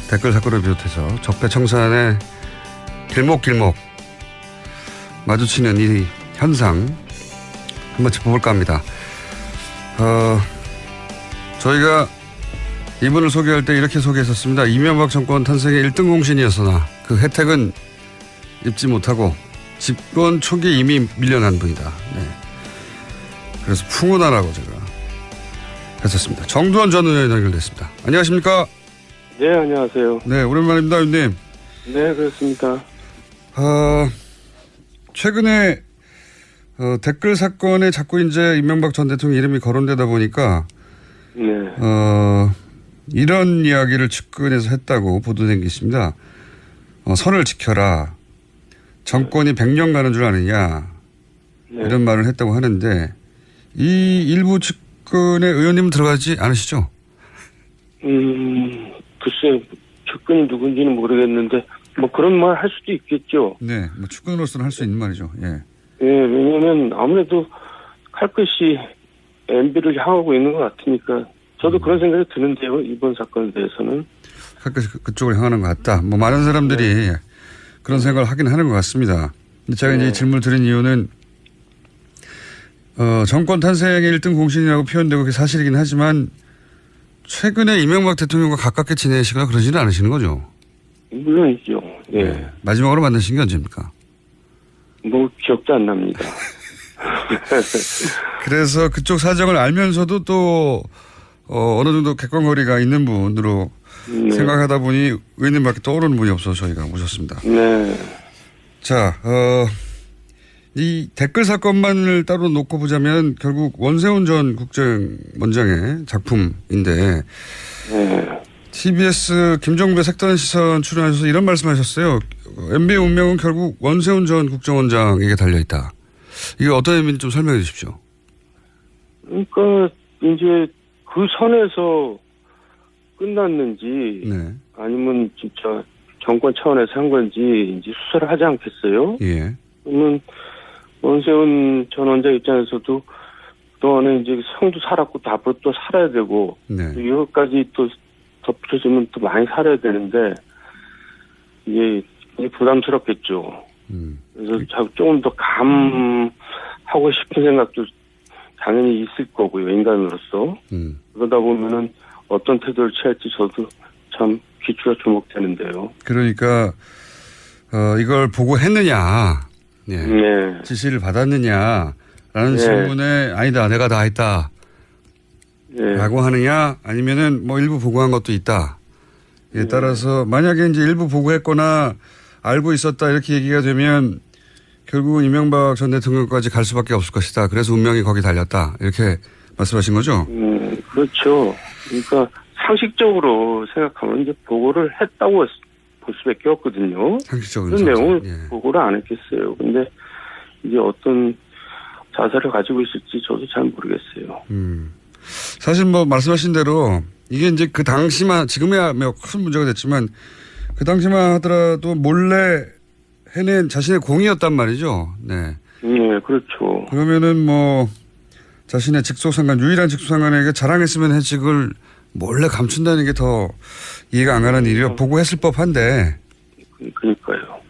Speaker 7: 댓글 사건을 비롯해서 적폐 청산의 길목 마주치는 이 현상 한번 짚어볼까 합니다. 저희가 이분을 소개할 때 이렇게 소개했었습니다. 이명박 정권 탄생의 1등 공신이었으나 그 혜택은 입지 못하고 집권 초기에 이미 밀려난 분이다. 네. 그래서 풍운하라고 제가 했었습니다. 정두원 전 의원 연결됐습니다. 안녕하십니까?
Speaker 14: 네, 안녕하세요.
Speaker 7: 네, 오랜만입니다, 의원님.
Speaker 14: 네, 그렇습니다.
Speaker 7: 최근에 댓글 사건에 자꾸 이제 이명박 전 대통령 이름이 거론되다 보니까
Speaker 14: 네.
Speaker 7: 이런 이야기를 측근에서 했다고 보도된 게 있습니다. 선을 지켜라. 정권이 100년 가는 줄 아느냐.
Speaker 14: 네.
Speaker 7: 이런 말을 했다고 하는데 이 일부 측근의 의원님은 들어가지 않으시죠?
Speaker 14: 글쎄 측근이 누군지는 모르겠는데 뭐 그런 말 할 수도 있겠죠.
Speaker 7: 네, 뭐 측근으로서는 할 수 있는 말이죠. 예.
Speaker 14: 예, 왜냐하면 아무래도 칼끝이 MB를 향하고 있는 것 같으니까 저도 그런 생각이 드는데요. 이번 사건에 대해서는.
Speaker 7: 칼끝이 그쪽을 향하는 것 같다. 뭐 많은 사람들이 그런 생각을 하긴 하는 것 같습니다. 근데 제가 이제 이 질문을 드린 이유는 정권 탄생의 1등 공신이라고 표현되고 그게 사실이긴 하지만 최근에 이명박 대통령과 가깝게 지내시거나 그러지는 않으시는 거죠?
Speaker 14: 물론이죠. 예.
Speaker 7: 네. 마지막으로 만나신 게 언제입니까?
Speaker 14: 뭐 기억도 안 납니다.
Speaker 7: 그래서 그쪽 사정을 알면서도 또 어느 정도 객관거리가 있는 분으로 생각하다 보니 의원님밖에 떠오르는 분이 없어서 저희가 모셨습니다.
Speaker 14: 네.
Speaker 7: 자, 이 댓글 사건만을 따로 놓고 보자면 결국 원세훈 전 국정원장의 작품인데 TBS 김종배 색다른 시선 출연하셔서 이런 말씀하셨어요. MB의 운명은 결국 원세훈 전 국정원장에게 달려있다. 이게 어떤 의미인지 좀 설명해 주십시오.
Speaker 14: 그러니까 이제 그 선에서 끝났는지 아니면 진짜 정권 차원에서 한 건지 이제 수사를 하지 않겠어요?
Speaker 7: 예.
Speaker 14: 그러면 원세훈 전 원장 입장에서도 그동안에 이제 성도 살았고 또 앞으로 또 살아야 되고 또 이것까지 또 덧붙여주면 또 많이 살아야 되는데 이게 부담스럽겠죠. 그래서 조금 더 감하고 싶은 생각도 당연히 있을 거고요, 인간으로서. 그러다 보면은 어떤 태도를 취할지 저도 참 귀추가 주목되는데요.
Speaker 7: 그러니까 이걸 보고 했느냐, 지시를 받았느냐라는 질문에 아니다, 내가 다 했다. 라고 하느냐, 아니면은 뭐 일부 보고한 것도 있다. 에 따라서 만약에 이제 일부 보고했거나 알고 있었다 이렇게 얘기가 되면 결국은 이명박 전 대통령까지 갈 수밖에 없을 것이다. 그래서 운명이 거기 달렸다. 이렇게 말씀하신 거죠?
Speaker 14: 그렇죠. 그러니까 상식적으로 생각하면 이제 보고를 했다고 볼 수밖에 없거든요.
Speaker 7: 상식적으로.
Speaker 14: 그런 내용을 보고를 안 했겠어요. 근데 이제 어떤 자세를 가지고 있을지 저도 잘 모르겠어요.
Speaker 7: 사실 뭐 말씀하신 대로 이게 이제 그 당시만 지금이야 뭐 큰 문제가 됐지만 그 당시만 하더라도 몰래 해낸 자신의 공이었단 말이죠. 네.
Speaker 14: 네, 그렇죠.
Speaker 7: 그러면은 뭐 자신의 직속상관, 유일한 직속상관에게 자랑했으면 해직을 몰래 감춘다는 게 더 이해가 안 가는 일이라 보고했을 법한데.
Speaker 14: 그러니까요.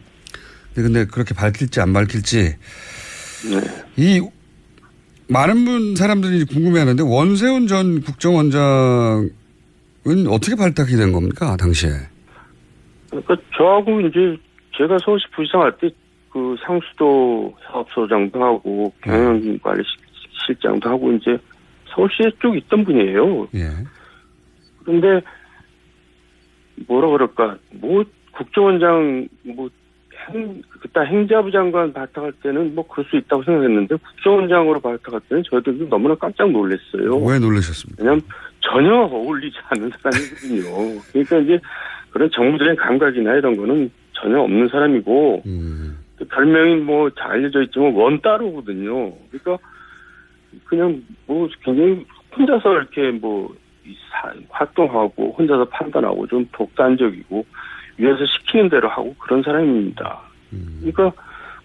Speaker 7: 근데 그렇게 밝힐지 안 밝힐지. 이 많은 사람들이 궁금해하는데 원세훈 전 국정원장은 어떻게 발탁이 된 겁니까 당시에?
Speaker 14: 그러니까 저하고 이제 제가 서울시 부시장 할 때 그 상수도 사업소장도 하고 경영관리실장도 하고 이제 서울시에 쭉 있던 분이에요. 그런데 뭐라 그럴까, 뭐 국정원장 그때 행자부 장관 발탁할 때는 뭐 그럴 수 있다고 생각했는데 국정원장으로 발탁할 때는 저희들도 너무나 깜짝 놀랐어요.
Speaker 7: 왜 놀라셨습니까?
Speaker 14: 왜냐면 전혀 어울리지 않는 사람이거든요. 그러니까 이제 그런 정무적인 감각이나 이런 거는 전혀 없는 사람이고, 별명이 뭐 잘 알려져 있지만 원따로거든요. 그러니까 그냥 뭐 굉장히 혼자서 이렇게 뭐 활동하고 혼자서 판단하고 좀 독단적이고 위에서 시키는 대로 하고 그런 사람입니다. 그러니까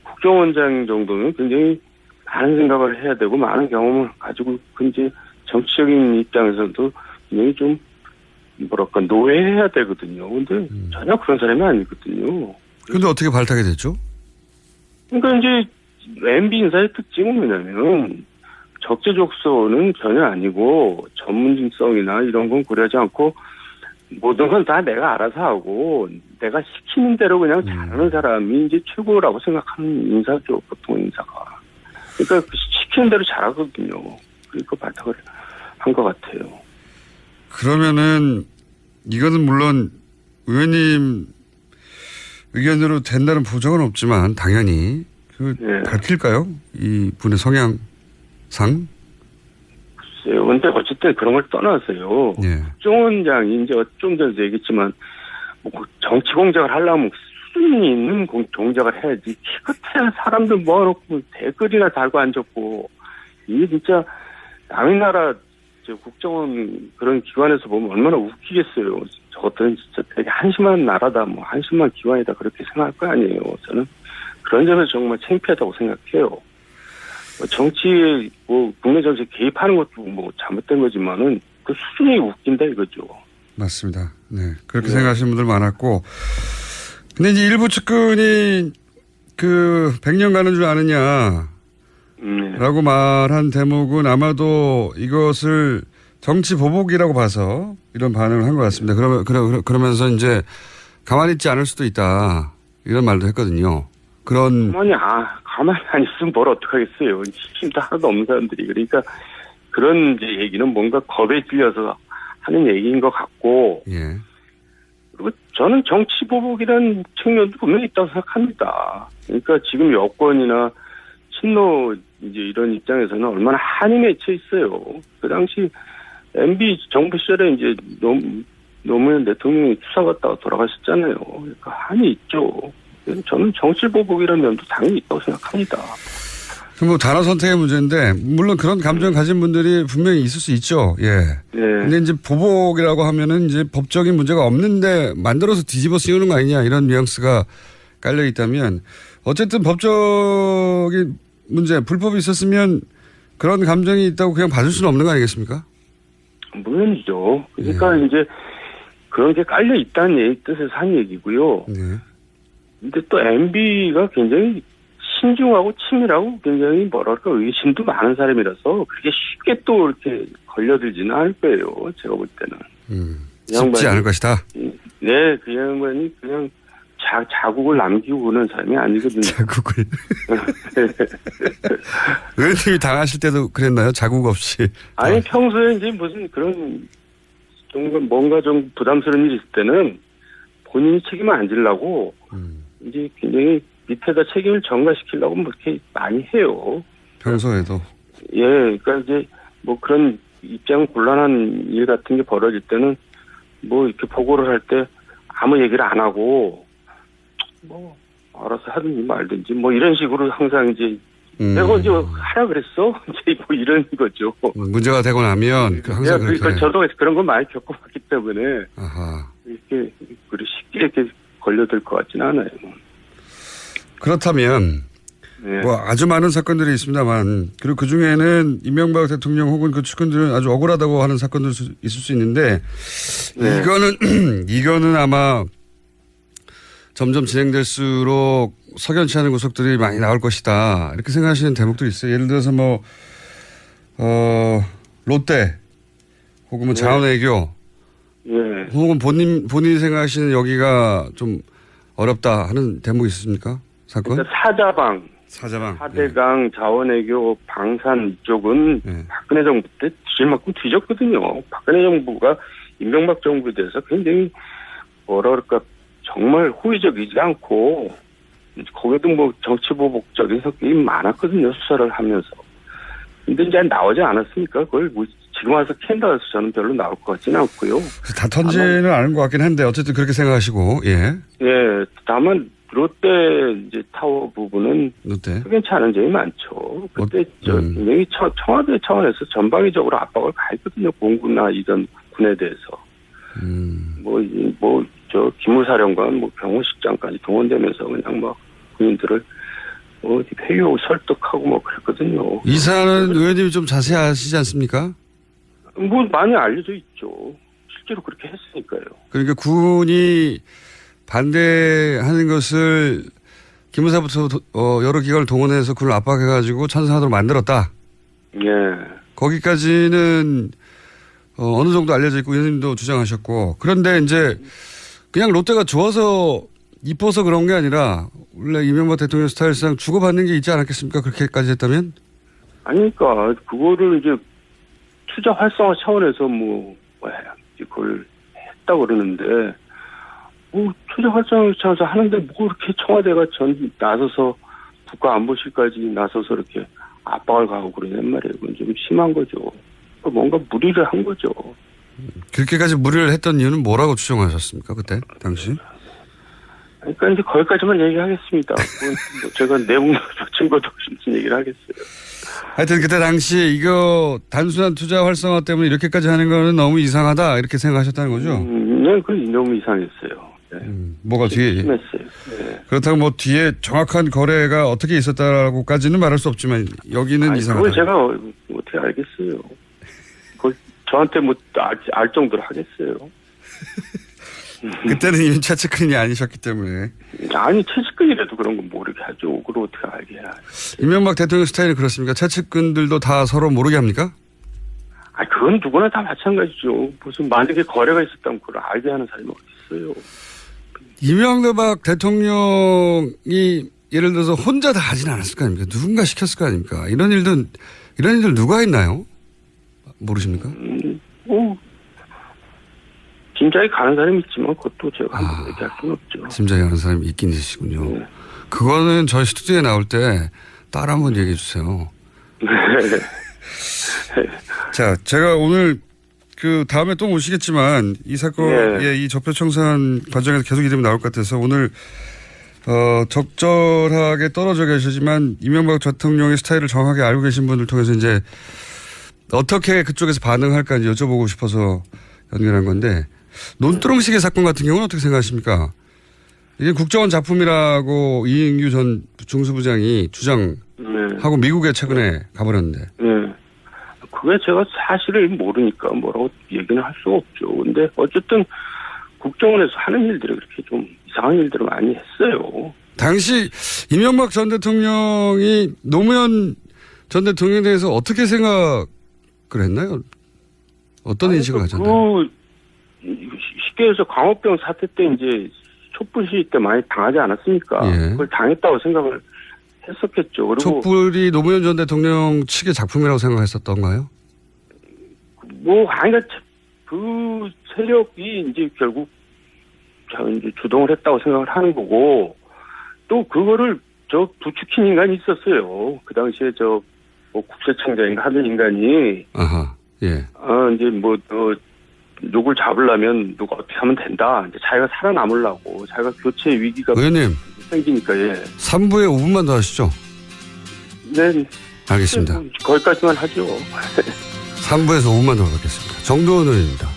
Speaker 14: 국정원장 정도면 굉장히 많은 생각을 해야 되고 많은 경험을 가지고 이제 정치적인 입장에서도 굉장히 좀 뭐랄까 노예해야 되거든요. 근데 전혀 그런 사람이 아니거든요.
Speaker 7: 근데 어떻게 발탁이 됐죠?
Speaker 14: 그러니까 이제 MB 인사의 특징은 뭐냐면 적재적소는 전혀 아니고 전문성이나 이런 건 고려하지 않고 모든 건 다 내가 알아서 하고 내가 시키는 대로 그냥 잘하는 사람이 이제 최고라고 생각하는 인사죠, 보통 인사가. 그러니까 시키는 대로 잘하거든요. 그러니까 발탁을 한 것 같아요.
Speaker 7: 그러면은 이거는 물론 의원님 의견으로 된다는 보장은 없지만 당연히 밝힐까요? 이 분의 성향상?
Speaker 14: 글쎄요. 근데 어쨌든 그런 걸 떠나서요. 국정원장이 이제 좀 전에 얘기했지만 뭐 정치 공작을 하려면 수준이 있는 공작을 해야지. 기껏해야 사람들 모아놓고 댓글이나 달고 앉았고 이게 진짜 남의 나라 국정원 그런 기관에서 보면 얼마나 웃기겠어요. 저것들은 진짜 되게 한심한 나라다, 뭐 한심한 기관이다 그렇게 생각할 거 아니에요. 저는 그런 점에서 정말 창피하다고 생각해요. 정치 뭐 국내 정치에 개입하는 것도 뭐 잘못된 거지만은 그 수준이 웃긴다 이거죠.
Speaker 7: 맞습니다. 네, 그렇게 생각하시는 분들 많았고, 근데 이제 일부 측근이 그 100년 가는 줄 아느냐. 라고 말한 대목은 아마도 이것을 정치 보복이라고 봐서 이런 반응을 한 것 같습니다. 그러면서 이제 가만히 있지 않을 수도 있다. 이런 말도 했거든요.
Speaker 14: 가만히 안 있으면 뭘 어떡하겠어요. 힘도 하나도 없는 사람들이. 그러니까 그런 이제 얘기는 뭔가 겁에 질려서 하는 얘기인 것 같고. 그리고 저는 정치 보복이라는 측면도 분명히 있다고 생각합니다. 그러니까 지금 여권이나 친노 이제 이런 입장에서는 얼마나 한이 맺혀 있어요. 그 당시 MB 정부 시절에 이제 노무현 대통령이 추사 갔다가 돌아가셨잖아요. 그러니까 한이 있죠. 저는 정치 보복이라는 면도 당연히 있다고 생각합니다.
Speaker 7: 뭐 단어 선택의 문제인데 물론 그런 감정 가진 분들이 분명히 있을 수 있죠. 근데 이제 보복이라고 하면은 이제 법적인 문제가 없는데 만들어서 뒤집어 씌우는 거 아니냐 이런 뉘앙스가 깔려 있다면 어쨌든 법적인 문제, 불법이 있었으면 그런 감정이 있다고 그냥 봐줄 수는 없는 거 아니겠습니까?
Speaker 14: 물론이죠. 그러니까 이제 그런 게 깔려 있다는 뜻에서 한 얘기고요. 근데 또 MB가 굉장히 신중하고 치밀하고 굉장히 뭐랄까 의심도 많은 사람이라서 그렇게 쉽게 또 이렇게 걸려들지는 않을 거예요. 제가 볼 때는.
Speaker 7: 쉽지 않을 것이다.
Speaker 14: 네, 그 양반이 그냥 자국을 남기고 그러는 사람이 아니거든요.
Speaker 7: 자국을. 의원님이 당하실 때도 그랬나요? 자국 없이.
Speaker 14: 아니 평소에 이제 무슨 그런 뭔가 좀 부담스러운 일이 있을 때는 본인이 책임을 안 지려고 이제 굉장히 밑에다 책임을 전가시키려고 뭐 이렇게 많이 해요.
Speaker 7: 평소에도.
Speaker 14: 그러니까 이제 뭐 그런 입장 곤란한 일 같은 게 벌어질 때는 뭐 이렇게 보고를 할 때 아무 얘기를 안 하고 뭐 알아서 하든지 말든지 뭐 이런 식으로 항상 이제 내가 언제 하라 그랬어? 이제 뭐 이런 거죠.
Speaker 7: 문제가 되고 나면 항상 그렇게.
Speaker 14: 그러니까 저도 그런 거 많이 겪어봤기 때문에 이렇게 쉽게 이렇게 걸려들 것 같지는 않아요.
Speaker 7: 그렇다면 뭐 아주 많은 사건들이 있습니다만 그리고 그 중에는 이명박 대통령 혹은 그 측근들은 아주 억울하다고 하는 사건도 있을 수 있는데 이거는 아마 점점 진행될수록 석연치 않은 구석들이 많이 나올 것이다. 이렇게 생각하시는 대목들이 있어요. 예를 들어서 뭐, 롯데, 혹은 뭐 자원외교, 혹은 본인이 생각하시는 여기가 좀 어렵다 하는 대목이 있습니까? 사건?
Speaker 14: 그러니까 사대강, 자원외교, 방산 이쪽은 박근혜 정부 때 뒤질 만큼 뒤졌거든요. 박근혜 정부가 이명박 정부에 대해서 굉장히 뭐라 그럴까 정말 호의적이지 않고 거기도 뭐 정치보복적인 성격이 많았거든요. 수사를 하면서. 근데 이제 나오지 않았으니까 그걸 뭐 지금 와서 캔다 해서 저는 별로 나올 것 같지는 않고요.
Speaker 7: 다 턴지는 않은 것 같긴 한데 어쨌든 그렇게 생각하시고 예.
Speaker 14: 예, 다만 롯데 이제 타워 부분은
Speaker 7: 롯데
Speaker 14: 괜찮은 점이 많죠. 그때 분명히 청와대 차원에서 전방위적으로 압박을 가했거든요. 공군이나 이런 군에 대해서. 저 기무사령관, 병호식장까지 동원되면서 그냥 막 군인들을 회유 설득하고 그랬거든요.
Speaker 7: 이 사안은 의원님이 좀 자세히 아시지 않습니까?
Speaker 14: 많이 알려져 있죠. 실제로 그렇게 했으니까요.
Speaker 7: 그러니까 군이 반대하는 것을 기무사부터 여러 기관을 동원해서 군을 압박해가지고 찬성하도록 만들었다.
Speaker 14: 예.
Speaker 7: 거기까지는 어느 정도 알려져 있고 의원님도 주장하셨고 그런데 이제 그냥 롯데가 좋아서 이뻐서 그런 게 아니라 원래 이명박 대통령 스타일상 주고받는 게 있지 않았겠습니까? 그렇게까지 했다면?
Speaker 14: 아니 그러니까 그거를 이제 투자 활성화 차원에서 그걸 했다고 그러는데 투자 활성화 차원에서 하는데 이렇게 청와대가 나서서 국가안보실까지 나서서 이렇게 압박을 가고 그러냔 말이에요. 그건 좀 심한 거죠. 뭔가 무리를 한 거죠.
Speaker 7: 그렇게까지 무리를 했던 이유는 뭐라고 추정하셨습니까? 그때 당시?
Speaker 14: 그러니까 이제 거기까지만 얘기하겠습니다. 제가 내용 증거도 무슨 얘기를 하겠어요.
Speaker 7: 하여튼 그때 당시 이거 단순한 투자 활성화 때문에 이렇게까지 하는 거는 너무 이상하다 이렇게 생각하셨다는 거죠?
Speaker 14: 네, 그건 너무 이상했어요. 네.
Speaker 7: 뭐가 뒤에?
Speaker 14: 심했어요. 네.
Speaker 7: 그렇다고 뭐 뒤에 정확한 거래가 어떻게 있었다라고까지는 말할 수 없지만 여기는 이상하다.
Speaker 14: 그걸 제가 어떻게 알겠어요. 그걸 저한테 알 정도로 하겠어요.
Speaker 7: 그때는 이미 최측근이 아니셨기 때문에.
Speaker 14: 아니 최측근이라도 그런 건 모르게 하죠. 그걸 어떻게 알게 해야.
Speaker 7: 이명박 대통령 스타일이 그렇습니까? 최측근들도 다 서로 모르게 합니까?
Speaker 14: 그건 누구나 다 마찬가지죠. 무슨 만약에 거래가 있었다면 그걸 알게 하는 사람이 어디 있어요.
Speaker 7: 이명박 대통령이 예를 들어서 혼자 다 하진 않았을 거 아닙니까? 누군가 시켰을 거 아닙니까? 이런 일들 누가 했나요? 모르십니까?
Speaker 14: 짐작이 가는 사람이 있지만 그것도 제가 함부로 얘기할 수는 없죠.
Speaker 7: 짐작이 가는 사람이 있긴 있으시군요. 네. 그거는 저희 스튜디오에 나올 때 따로 한번 얘기해 주세요.
Speaker 14: 네.
Speaker 7: 자, 제가 오늘 다음에 또 모시겠지만 이 사건의 네. 이 적폐청산 과정에서 계속 이름이 나올 것 같아서 오늘 적절하게 떨어져 계시지만 이명박 대통령의 스타일을 정확하게 알고 계신 분들 통해서 이제 어떻게 그쪽에서 반응할까 여쭤보고 싶어서 연결한 건데 논두렁식의 사건 같은 경우는 어떻게 생각하십니까? 이게 국정원 작품이라고 이인규 전 중수부장이 주장하고 미국에 최근에 가버렸는데.
Speaker 14: 네. 그게 제가 사실을 모르니까 뭐라고 얘기는 할 수가 없죠. 근데 어쨌든 국정원에서 하는 일들이 그렇게 좀 이상한 일들을 많이 했어요.
Speaker 7: 당시 이명박 전 대통령이 노무현 전 대통령에 대해서 어떻게 생각을 했나요? 어떤 인식을 가졌나요?
Speaker 14: 쉽게 해서 광우병 사태 때 이제 촛불 시위 때 많이 당하지 않았습니까?
Speaker 7: 예.
Speaker 14: 그걸 당했다고 생각을 했었겠죠. 그리고
Speaker 7: 촛불이 노무현 전 대통령 측의 작품이라고 생각했었던가요?
Speaker 14: 그 세력이 이제 결국 이제 주동을 했다고 생각을 하는 거고 또 그거를 부추긴 인간이 있었어요. 그 당시에 국세청장인가 하는 인간이.
Speaker 7: 아하, 예.
Speaker 14: 이제 누굴 잡으려면 누가 어떻게 하면 된다. 이제 자기가 살아남으려고 자기가 교체 위기가
Speaker 7: 의원님
Speaker 14: 생기니까 예.
Speaker 7: 3부에 5분만 더 하시죠.
Speaker 14: 네.
Speaker 7: 알겠습니다.
Speaker 14: 거기까지만 하죠.
Speaker 7: 3부에서 5분만 더 받겠습니다. 정도원 의원입니다.